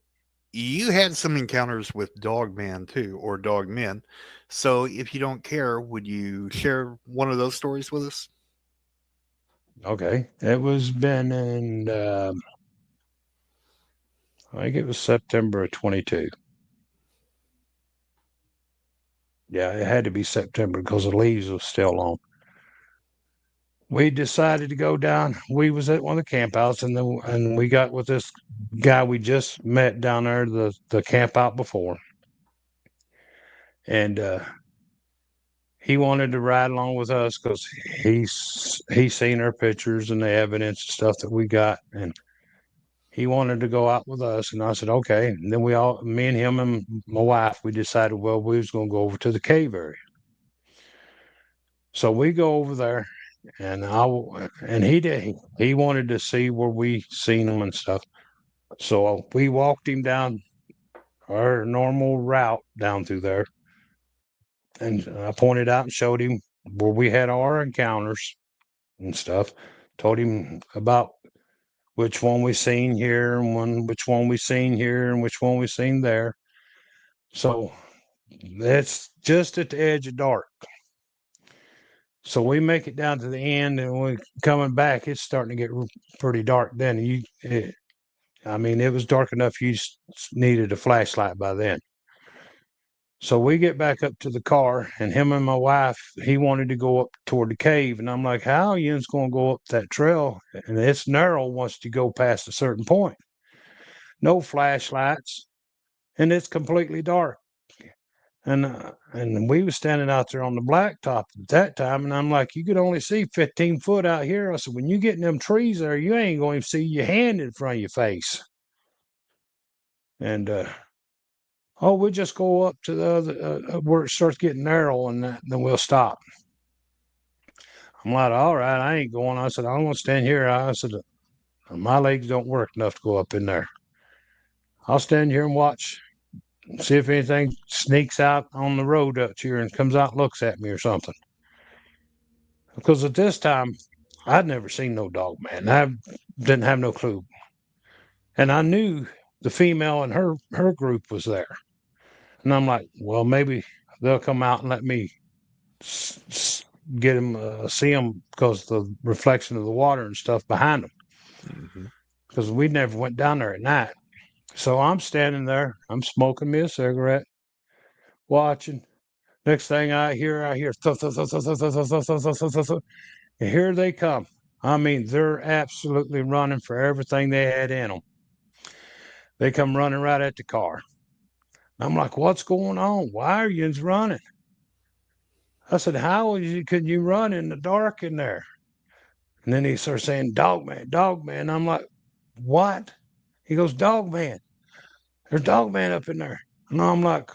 you had some encounters with Dogman too, or Dogmen. So if you don't care, would you share one of those stories with us? Okay, it was been in I think it was September of 22. Yeah, it had to be September because the leaves was still on. We decided to go down. We was at one of the campouts, and we got with this guy we just met down there the camp out before, and he wanted to ride along with us because he's seen our pictures and the evidence and stuff that we got, and he wanted to go out with us. And I said okay. And then me and him and my wife, we decided well we was going to go over to the cave area. So we go over there, and he wanted to see where we seen them and stuff. So we walked him down our normal route down through there, and I pointed out and showed him where we had our encounters and stuff. Told him about which one we seen here and which one we seen here and which one we seen there. So that's just at the edge of dark. So we make it down to the end, and we coming back. It's starting to get pretty dark. Then it was dark enough. You needed a flashlight by then. So we get back up to the car, and him and my wife, he wanted to go up toward the cave, and I'm like, "How are you going to go up that trail? And it's narrow once you go past a certain point. No flashlights, and it's completely dark." And we was standing out there on the blacktop at that time, and I'm like, "You could only see 15 foot out here." I said, "When you get in them trees there, you ain't going to see your hand in front of your face." And oh, we'll just go up to the other where it starts getting narrow, and then we'll stop. I'm like, "All right, I ain't going." I said, "I'm gonna stand here." I said, "My legs don't work enough to go up in there. I'll stand here and watch, see if anything sneaks out on the road up here and comes out and looks at me or something." Because at this time, I'd never seen no dog man. I didn't have no clue, and I knew the female and her group was there. And I'm like, well, maybe they'll come out and let me get them, see them because the reflection of the water and stuff behind them. Mm-hmm. Because we never went down there at night. So I'm standing there, I'm smoking me a cigarette, watching. Next thing I hear, and here they come. I mean, they're absolutely running for everything they had in them. They come running right at the car. I'm like, what's going on? Why are you running? I said, how could you run in the dark in there? And then he starts saying, dog man, dog man. I'm like, what? He goes, dog man. There's dog man up in there. And I'm like,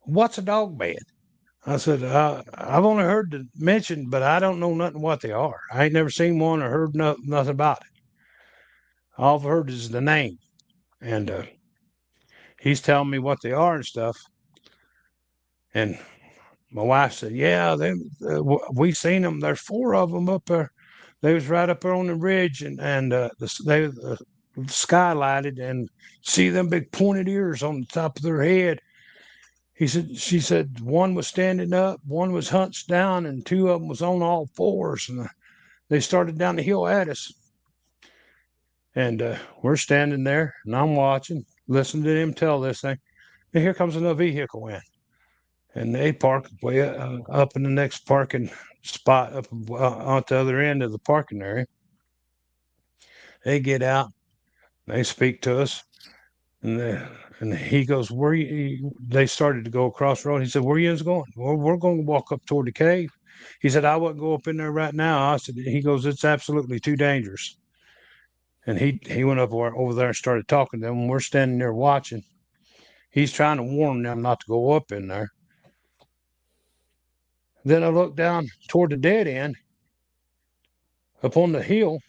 what's a dog man? I said, I've only heard the mention, but I don't know nothing what they are. I ain't never seen one or heard nothing about it. All I've heard is the name. And he's telling me what they are and stuff. And my wife said, yeah, we seen them. There's 4 of them up there. They was right up there on the ridge, and they skylighted and see them big pointed ears on the top of their head. She said one was standing up, one was hunched down, and 2 of them was on all 4s, and they started down the hill at us. And we're standing there, and I'm watching, listening to them tell this thing. And here comes another vehicle in, and they park way up in the next parking spot up on the other end of the parking area. They get out, they speak to us, and he goes, "Where you?" They started to go across the road. He said, "Where you going?" "Well, we're going to walk up toward the cave." He said, "I wouldn't go up in there right now." I said, he goes, "It's absolutely too dangerous." And he went up over there and started talking to them. We're standing there watching. He's trying to warn them not to go up in there. Then I looked down toward the dead end, Up on the hill,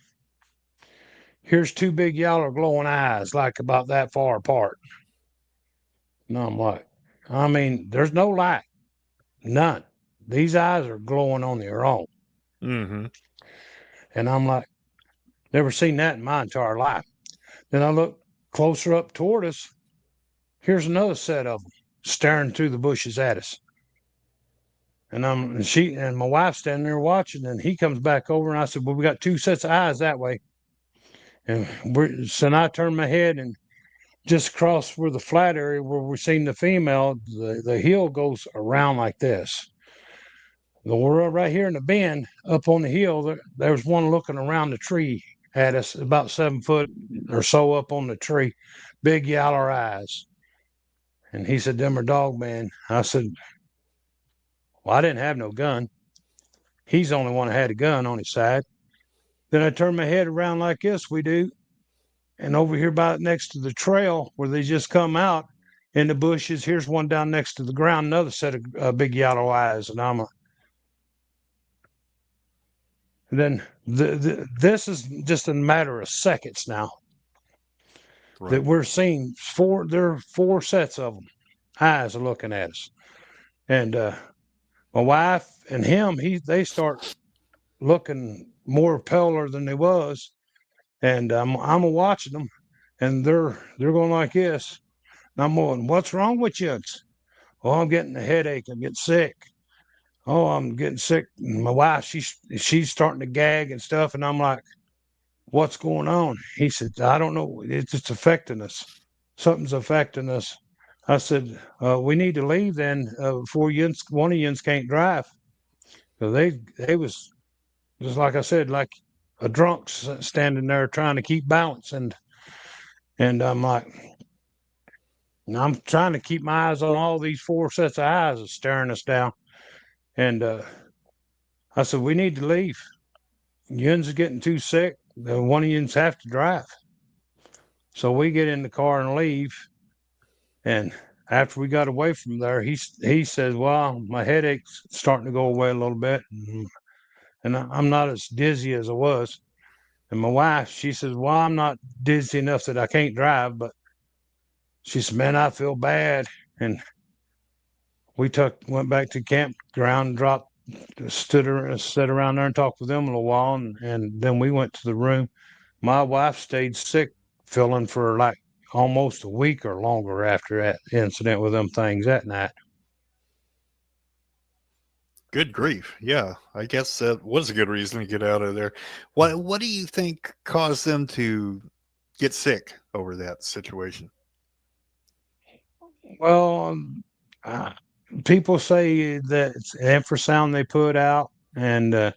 here's two big yellow glowing eyes, like about that far apart. And I'm like, I mean, there's no light, none. These eyes are glowing on their own. Mm-hmm. And I'm like, never seen that in my entire life. Then I look closer up toward us. Here's another set of them staring through the bushes at us. And my wife's standing there watching, and he comes back over, and I said, well, we got two sets of eyes that way. And so I turned my head, and just across where the flat area where we're seeing the female, the hill goes around like this. We're right here in the bend up on the hill. There's one looking around the tree at us, about 7 foot or so up on the tree, big yellow eyes. And he said, them are Dogmen. I said, well, I didn't have no gun. He's the only one that had a gun on his side. Then I turned my head around like this, we do. And over here about next to the trail where they just come out in the bushes, here's one down next to the ground, another set of big yellow eyes. And then this is just a matter of seconds now that we're seeing there are four sets of them. Eyes are looking at us. And my wife and him, they start looking more paler than they was. And I'm watching them, and they're going like this. And I'm going, what's wrong with you? Oh, I'm getting a headache. I'm getting sick. Oh, I'm getting sick. And my wife, she's starting to gag and stuff. And I'm like, what's going on? He said, I don't know. It's just affecting us. Something's affecting us. I said, we need to leave then before one of yous can't drive. So they was just like I said, like a drunk standing there trying to keep balance. And I'm like, I'm trying to keep my eyes on all these four sets of eyes staring us down. And I said, we need to leave. Yins are getting too sick. One of yins have to drive. So we get in the car and leave. And after we got away from there, he says, well, my headache's starting to go away a little bit. And I'm not as dizzy as I was. And my wife, she says, well, I'm not dizzy enough that I can't drive. But she said, man, I feel bad. And we went back to campground, dropped, sat around there and talked with them a little while. And then we went to the room. My wife stayed sick, feeling for like almost a week or longer after that incident with them things that night. Good grief. Yeah, I guess that was a good reason to get out of there. What do you think caused them to get sick over that situation? Well, people say that it's infrasound they put out, and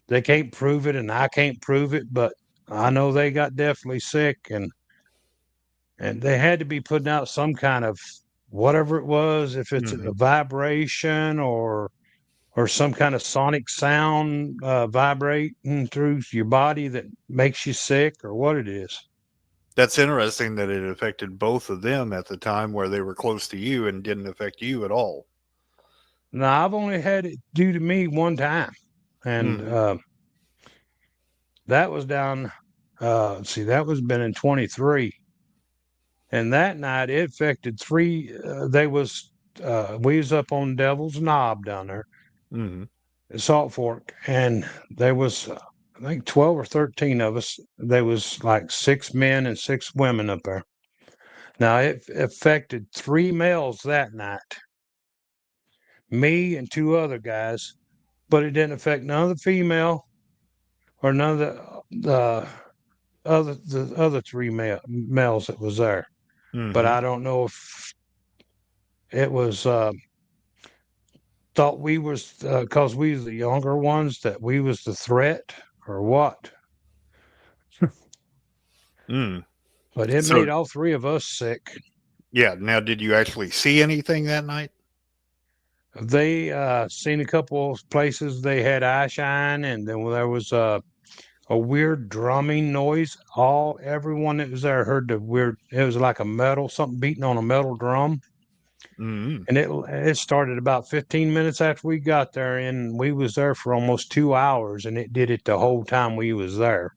they can't prove it, and I can't prove it, but I know they got definitely sick, and they had to be putting out some kind of whatever it was, if it's a vibration or some kind of sonic sound vibrating through your body that makes you sick, or what it is. That's interesting that it affected both of them at the time where they were close to you and didn't affect you at all. Now, I've only had it do to me one time, and that was down. That was been in 23, and that night it affected three. We was up on Devil's Knob down there, Saltfork, and there was I think 12 or 13 of us. There was like 6 men and 6 women up there. Now it affected 3 males that night, me and 2 other guys, but it didn't affect none of the female or none of the other 3 males that was there. But I don't know if it was thought we was because we was the younger ones that we was the threat or what. But it made all 3 of us sick. Yeah. Now, did you actually see anything that night? They seen a couple of places they had eye shine, and then there was a weird drumming noise. Everyone that was there heard the weird. It was like something beating on a metal drum. Mm-hmm. And it started about 15 minutes after we got there, and we was there for almost 2 hours, and it did it the whole time we was there.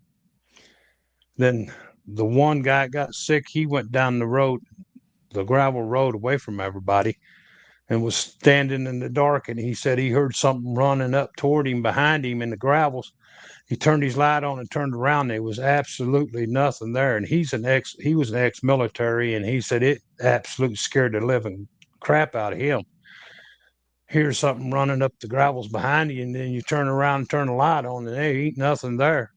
Then the one guy got sick. He went down the road, the gravel road, away from everybody, and was standing in the dark. And he said he heard something running up toward him behind him in the gravels. He turned his light on and turned around. There was absolutely nothing there. And he was an ex-military, and he said it absolutely scared the living crap out of him. Hear something running up the gravels behind you, and then you turn around and turn the light on, and there ain't nothing there.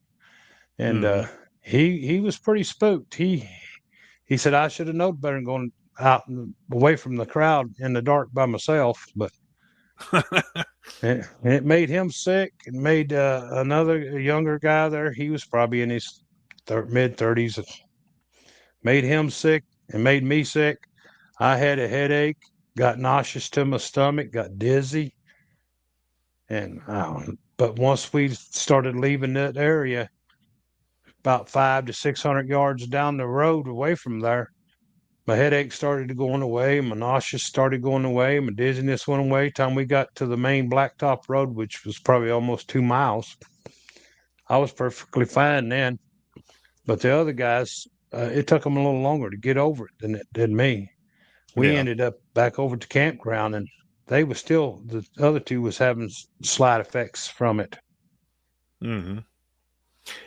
And Mm-hmm. he was pretty spooked. He said I should have known better than going out away from the crowd in the dark by myself. But it made him sick. It made another younger guy there. He was probably in his mid 30s. Made him sick and made me sick. I had a headache, got nauseous to my stomach, got dizzy, and but once we started leaving that area, about 500 to 600 yards down the road away from there, my headache started going away, my nausea started going away, my dizziness went away. Time we got to the main blacktop road, which was probably almost 2 miles, I was perfectly fine then. But the other guys, it took them a little longer to get over it than it did me. We Yeah. ended up back over to campground, and they was still, the other two was having slight effects from it. Mm-hmm.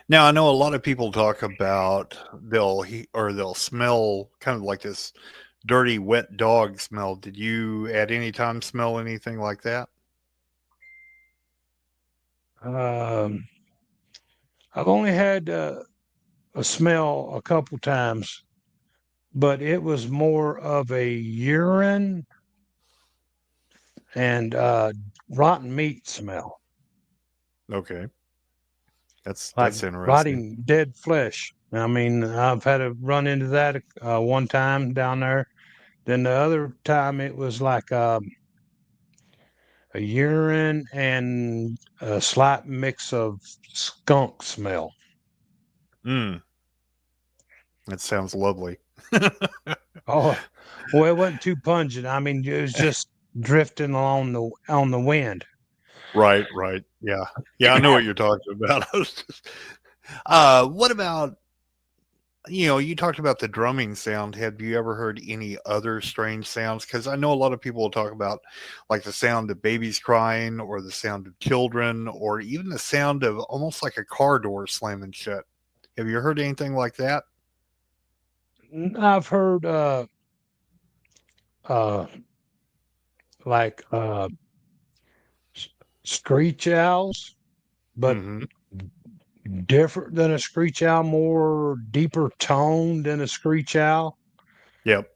Now I know a lot of people talk about they'll smell kind of like this dirty, wet dog smell. Did you at any time smell anything like that? Um, I've only had a smell a couple times, but it was more of a urine and rotten meat smell, Okay, like that's interesting. rotting dead flesh. I mean, I've had to run into that one time down there. Then the other time it was like a urine and a slight mix of skunk smell. Mm, that sounds lovely. Oh, well, it wasn't too pungent. I mean, it was just drifting on the wind. Right, right. Yeah. Yeah, I know what you're talking about. I was just, what about, you talked about the drumming sound. Have you ever heard any other strange sounds? Because I know a lot of people will talk about like the sound of babies crying or the sound of children or even the sound of almost like a car door slamming shut. Have you heard anything like that? I've heard uh like screech owls, but Mm-hmm. different than a screech owl, more deeper tone than a screech owl. Yep.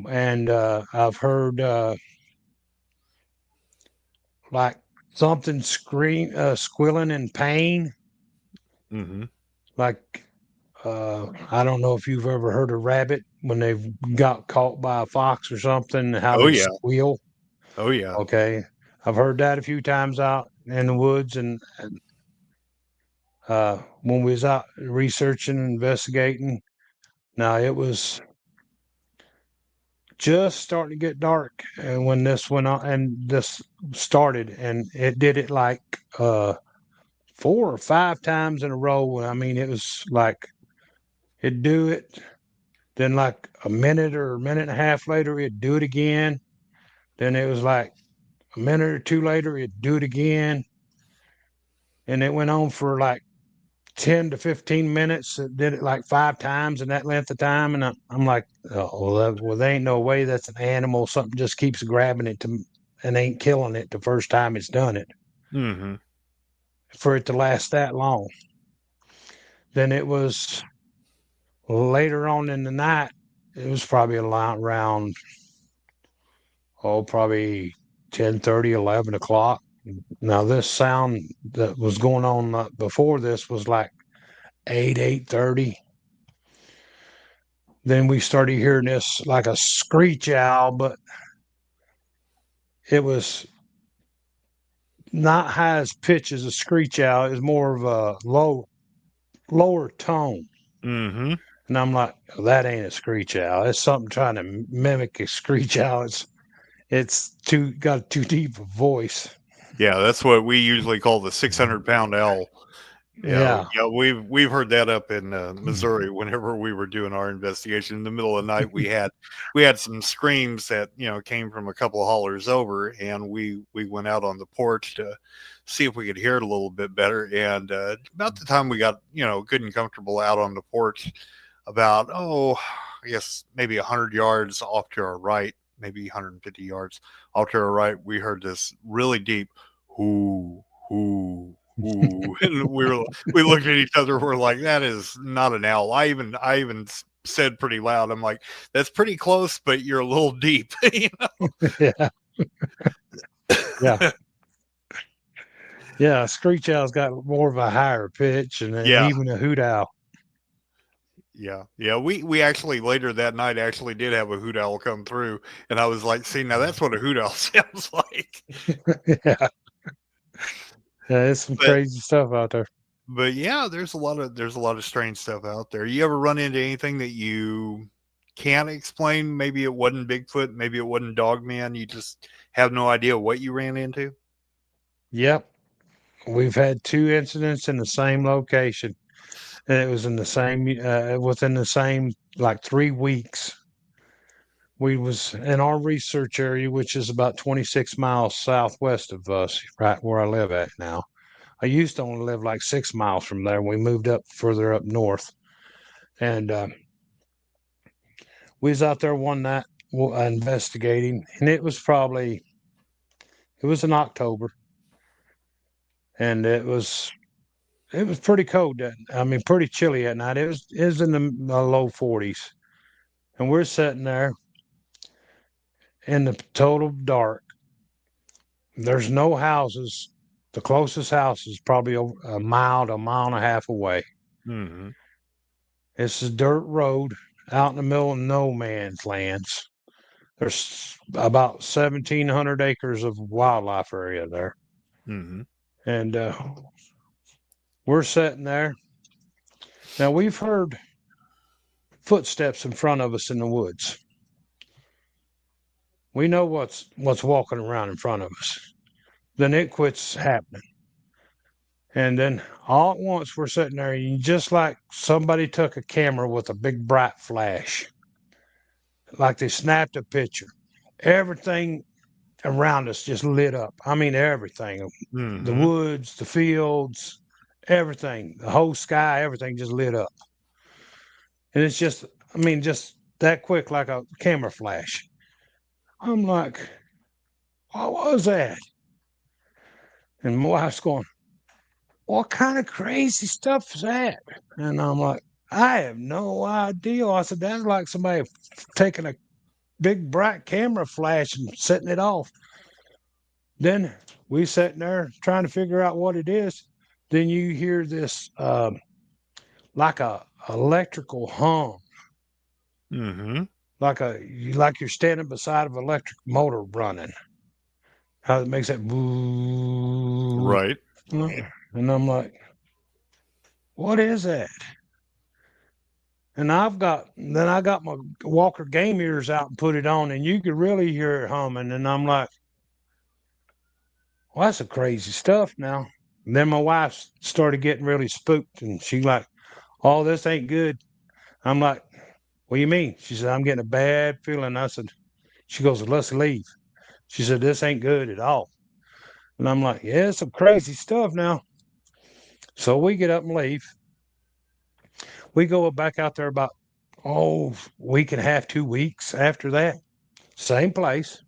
And I've heard like something squealing in pain. Mm-hmm. Like I don't know if you've ever heard a rabbit when they've got caught by a fox or something, how Oh they yeah. squeal. Oh yeah. Okay, I've heard that a few times out in the woods, and when we was out researching and investigating. Now it was just starting to get dark, and when this went on, and this started, and it did it like 4 or 5 times in a row. I mean, it was like it'd do it, then like a minute or a minute and a half later, it'd do it again. Then it was like a minute or two later, it'd do it again, and it went on for like 10 to 15 minutes. It did it like 5 times in that length of time. And I'm like, oh, well, there ain't no way that's an animal. Something just keeps grabbing it and ain't killing it the first time it's done it Mm-hmm. for it to last that long. Then it was later on in the night. It was probably around, probably 10:30, 11 o'clock. Now, this sound that was going on before this was like 8:30. Then we started hearing this like a screech owl, but it was not high as pitch as a screech owl. It was more of a lower tone. Mm-hmm. And I'm like, that ain't a screech owl. It's something trying to mimic a screech owl. It's got too deep a voice. Yeah, that's what we usually call the 600-pound owl. Yeah. Yeah, we've heard that up in Missouri. Whenever we were doing our investigation in the middle of the night, we had some screams that came from a couple of hollers over, and we went out on the porch to see if we could hear it a little bit better. And about the time we got good and comfortable out on the porch, about I guess maybe 100 yards off to our right, maybe 150 yards off to our right, we heard this really deep whoo whoo. Ooh, and we looked at each other. We're like, that is not an owl. I even said pretty loud. I'm like, that's pretty close, but you're a little deep. Yeah. Yeah. Yeah. Screech owl's got more of a higher pitch and Yeah, even a hoot owl. yeah. We actually later that night actually did have a hoot owl come through, and I was like, see, now that's what a hoot owl sounds like. Yeah. Yeah. There's some But crazy stuff out there. but yeah, there's a lot of strange stuff out there. You ever run into anything that you can't explain? Maybe it wasn't Bigfoot, maybe it wasn't Dogman. You just have no idea what you ran into. Yep. We've had 2 incidents in the same location. And it was in the same, within the same, like 3 weeks. We was in our research area, which is about 26 miles southwest of us, right where I live at now. I used to only live like 6 miles from there. We moved up further up north, and we was out there one night investigating, and it was in October, and it was pretty cold. I mean, pretty chilly at night. It was in the low 40s, and we're sitting there in the total dark. There's no houses. The closest house is probably over a mile to a mile and a half away. Mm-hmm. It's a dirt road out in the middle of no man's lands. There's about 1,700 acres of wildlife area there. Mm-hmm. And we're sitting there. Now, we've heard footsteps in front of us in the woods. We know what's walking around in front of us. Then it quits happening. And then all at once we're sitting there, and just like somebody took a camera with a big bright flash, like they snapped a picture. Everything around us just lit up. I mean, everything. The Mm-hmm. woods, the fields, everything, the whole sky, everything just lit up. And it's just, I mean, just that quick, like a camera flash. I'm like, what was that? And my wife's going, what kind of crazy stuff is that? And I'm like, I have no idea. I said, that's like somebody taking a big bright camera flash and setting it off. Then we sitting there trying to figure out what it is. Then you hear this like a electrical hum, Mm-hmm. like you're standing beside of an electric motor running. How it makes that boo. Right. And I'm like, what is that? And then I got my Walker game ears out and put it on, and you could really hear it humming. And I'm like, well, that's some crazy stuff now. And then my wife started getting really spooked, and she like, oh, this ain't good. I'm like, what do you mean? She said, I'm getting a bad feeling. I said, she goes, let's leave. She said, this ain't good at all. And I'm like, yeah, it's some crazy stuff now. So we get up and leave. We go back out there about, week and a half, 2 weeks after that. Same place.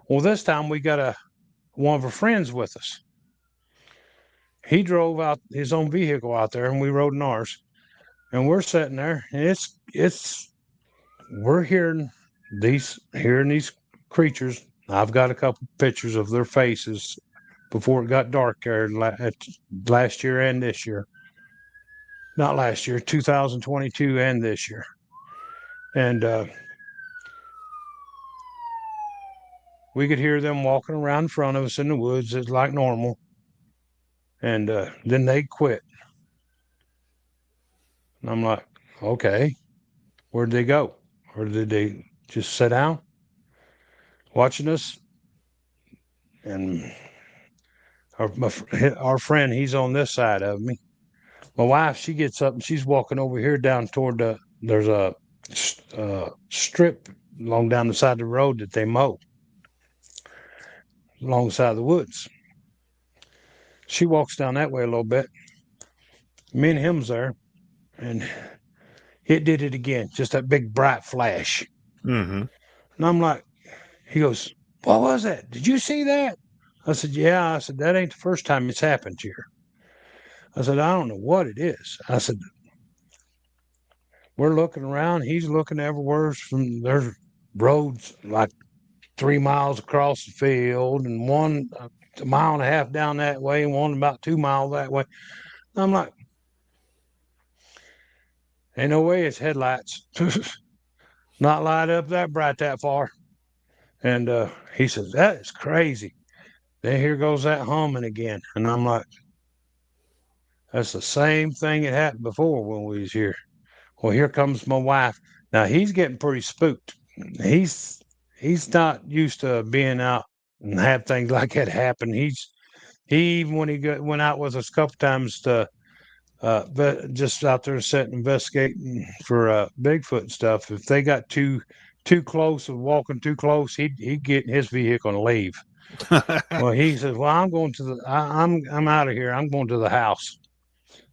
Well, this time we got one of our friends with us. He drove out his own vehicle out there, and we rode in ours. And we're sitting there, and we're hearing these creatures. I've got a couple pictures of their faces before it got dark there last year and this year. Not last year, 2022 and this year. And we could hear them walking around in front of us in the woods. It's like normal. And then they quit. And I'm like, okay. Where'd they go? Or did they just sit down watching us? And our friend, he's on this side of me. My wife, she gets up and she's walking over here down toward there's a strip along down the side of the road that they mow alongside the woods. She walks down that way a little bit. Me and him's there, and it did it again, just that big bright flash. Mm-hmm. And I'm like, he goes, "What was that? Did you see that?" I said, "Yeah." I said, "That ain't the first time it's happened here." I said, "I don't know what it is." I said, "We're looking around. He's looking everywhere. There's roads like 3 miles across the field, and one a mile and a half down that way, and one about 2 miles that way." I'm like, "Ain't no way it's headlights. Not light up that bright that far." And he says, "That is crazy." Then here goes that humming again. And I'm like, "That's the same thing that happened before when we was here." Well, here comes my wife. Now he's getting pretty spooked. He's he's not used to being out and have things like that happen. He even when went out with us a couple times to but just out there sitting investigating for Bigfoot and stuff. If they got too close or walking too close, he'd get in his vehicle and leave. Well, he says, "Well, I'm going to I'm out of here. I'm going to the house."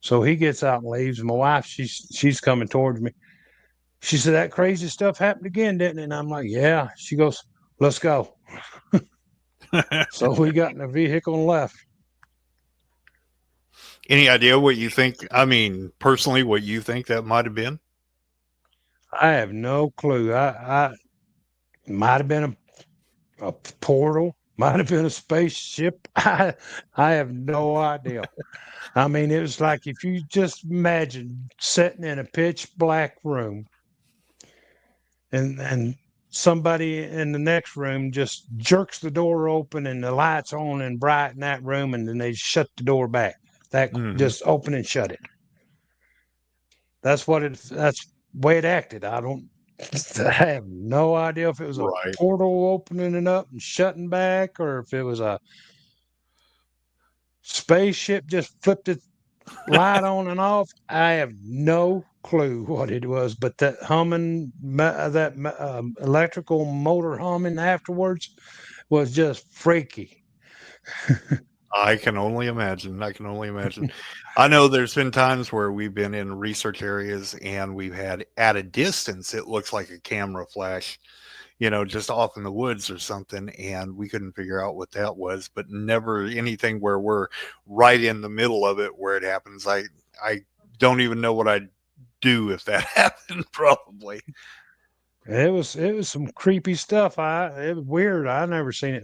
So he gets out and leaves. And my wife, she's coming towards me. She said, "That crazy stuff happened again, didn't it?" And I'm like, "Yeah." She goes, "Let's go." So we got in the vehicle and left. Any idea what you think? I mean, personally, what you think that might have been? I have no clue. I might have been a portal, might have been a spaceship. I have no idea. I mean, it was like if you just imagine sitting in a pitch black room and somebody in the next room just jerks the door open and the lights on and bright in that room, and then they shut the door back. That Mm-hmm. just open and shut it. That's the way it acted. I have no idea if it was a Right. portal opening it up and shutting back, or if it was a spaceship just flipped its light on and off. I have no clue what it was, but that humming, that electrical motor humming afterwards was just freaky. I can only imagine. I can only imagine. I know there's been times where we've been in research areas and we've had at a distance, it looks like a camera flash, just off in the woods or something. And we couldn't figure out what that was, but never anything where we're right in the middle of it where it happens. I don't even know what I'd do if that happened, probably. It was some creepy stuff. It was weird. I never seen it.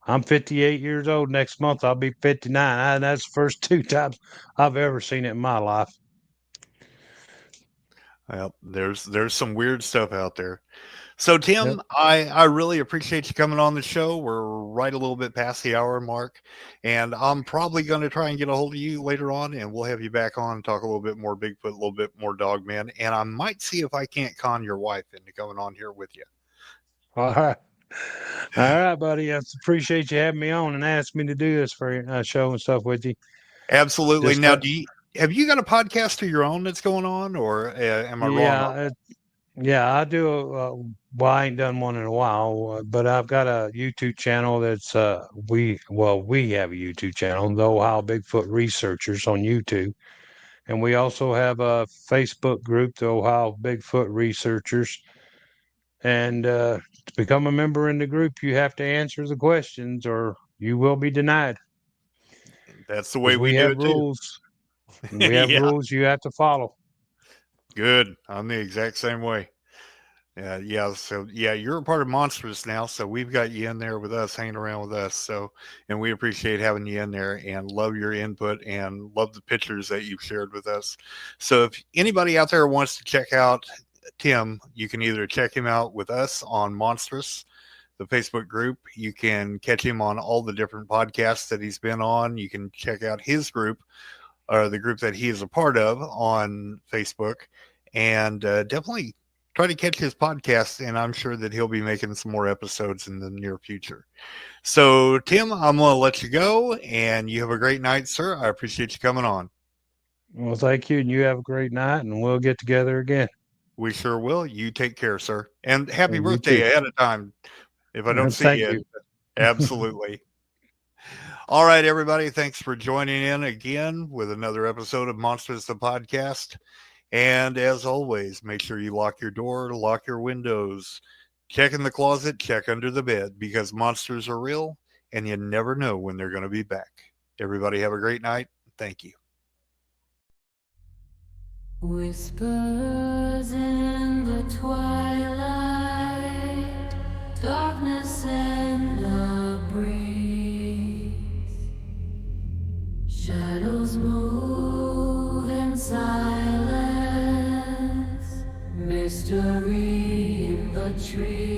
I'm 58 years old. Next month I'll be 59. That's the first two times I've ever seen it in my life. Well, there's some weird stuff out there. So Yep. Tim, I really appreciate you coming on the show. We're right a little bit past the hour mark, and I'm probably going to try and get a hold of you later on, and we'll have you back on and talk a little bit more Bigfoot, a little bit more Dogman, and I might see if I can't con your wife into coming on here with you. All right. All right, buddy. I appreciate you having me on and asking me to do this for your show and stuff with you. Absolutely. Just Now, have you got a podcast of your own that's going on, or am I wrong on yeah, yeah. I do. Well, I ain't done one in a while, but I've got a YouTube channel that's we have a YouTube channel, the Ohio Bigfoot Researchers on YouTube, and we also have a Facebook group, the Ohio Bigfoot Researchers. And to become a member in the group, you have to answer the questions, or you will be denied. That's the way Because we we do have it too. rules. We have Yeah, rules you have to follow. good. I'm the exact same way. Yeah. So yeah, you're a part of Monstrous now, so we've got you in there with us, hanging around with us. So, and we appreciate having you in there, and love your input, and love the pictures that you've shared with us. So, if anybody out there wants to check out Tim, you can either check him out with us on Monstrous, the Facebook group. You can catch him on all the different podcasts that he's been on. You can check out his group, or the group that he is a part of, on Facebook. and definitely try to catch his podcast. And I'm sure that he'll be making some more episodes in the near future. So, Tim, I'm going to let you go, and you have a great night, sir. I appreciate you coming on. Well, thank you, and you have a great night, and we'll get together again. We sure will. You take care, sir. And happy You birthday too. ahead of time if I don't see Thank you. you. Absolutely. All right, everybody. Thanks for joining in again with another episode of Monstrous the Podcast. And as always, make sure you lock your door, lock your windows, check in the closet, check under the bed, because monsters are real and you never know when they're going to be back. Everybody have a great night. Thank you. Whispers in the twilight, darkness and a breeze. Shadows move in silence, mystery in the trees.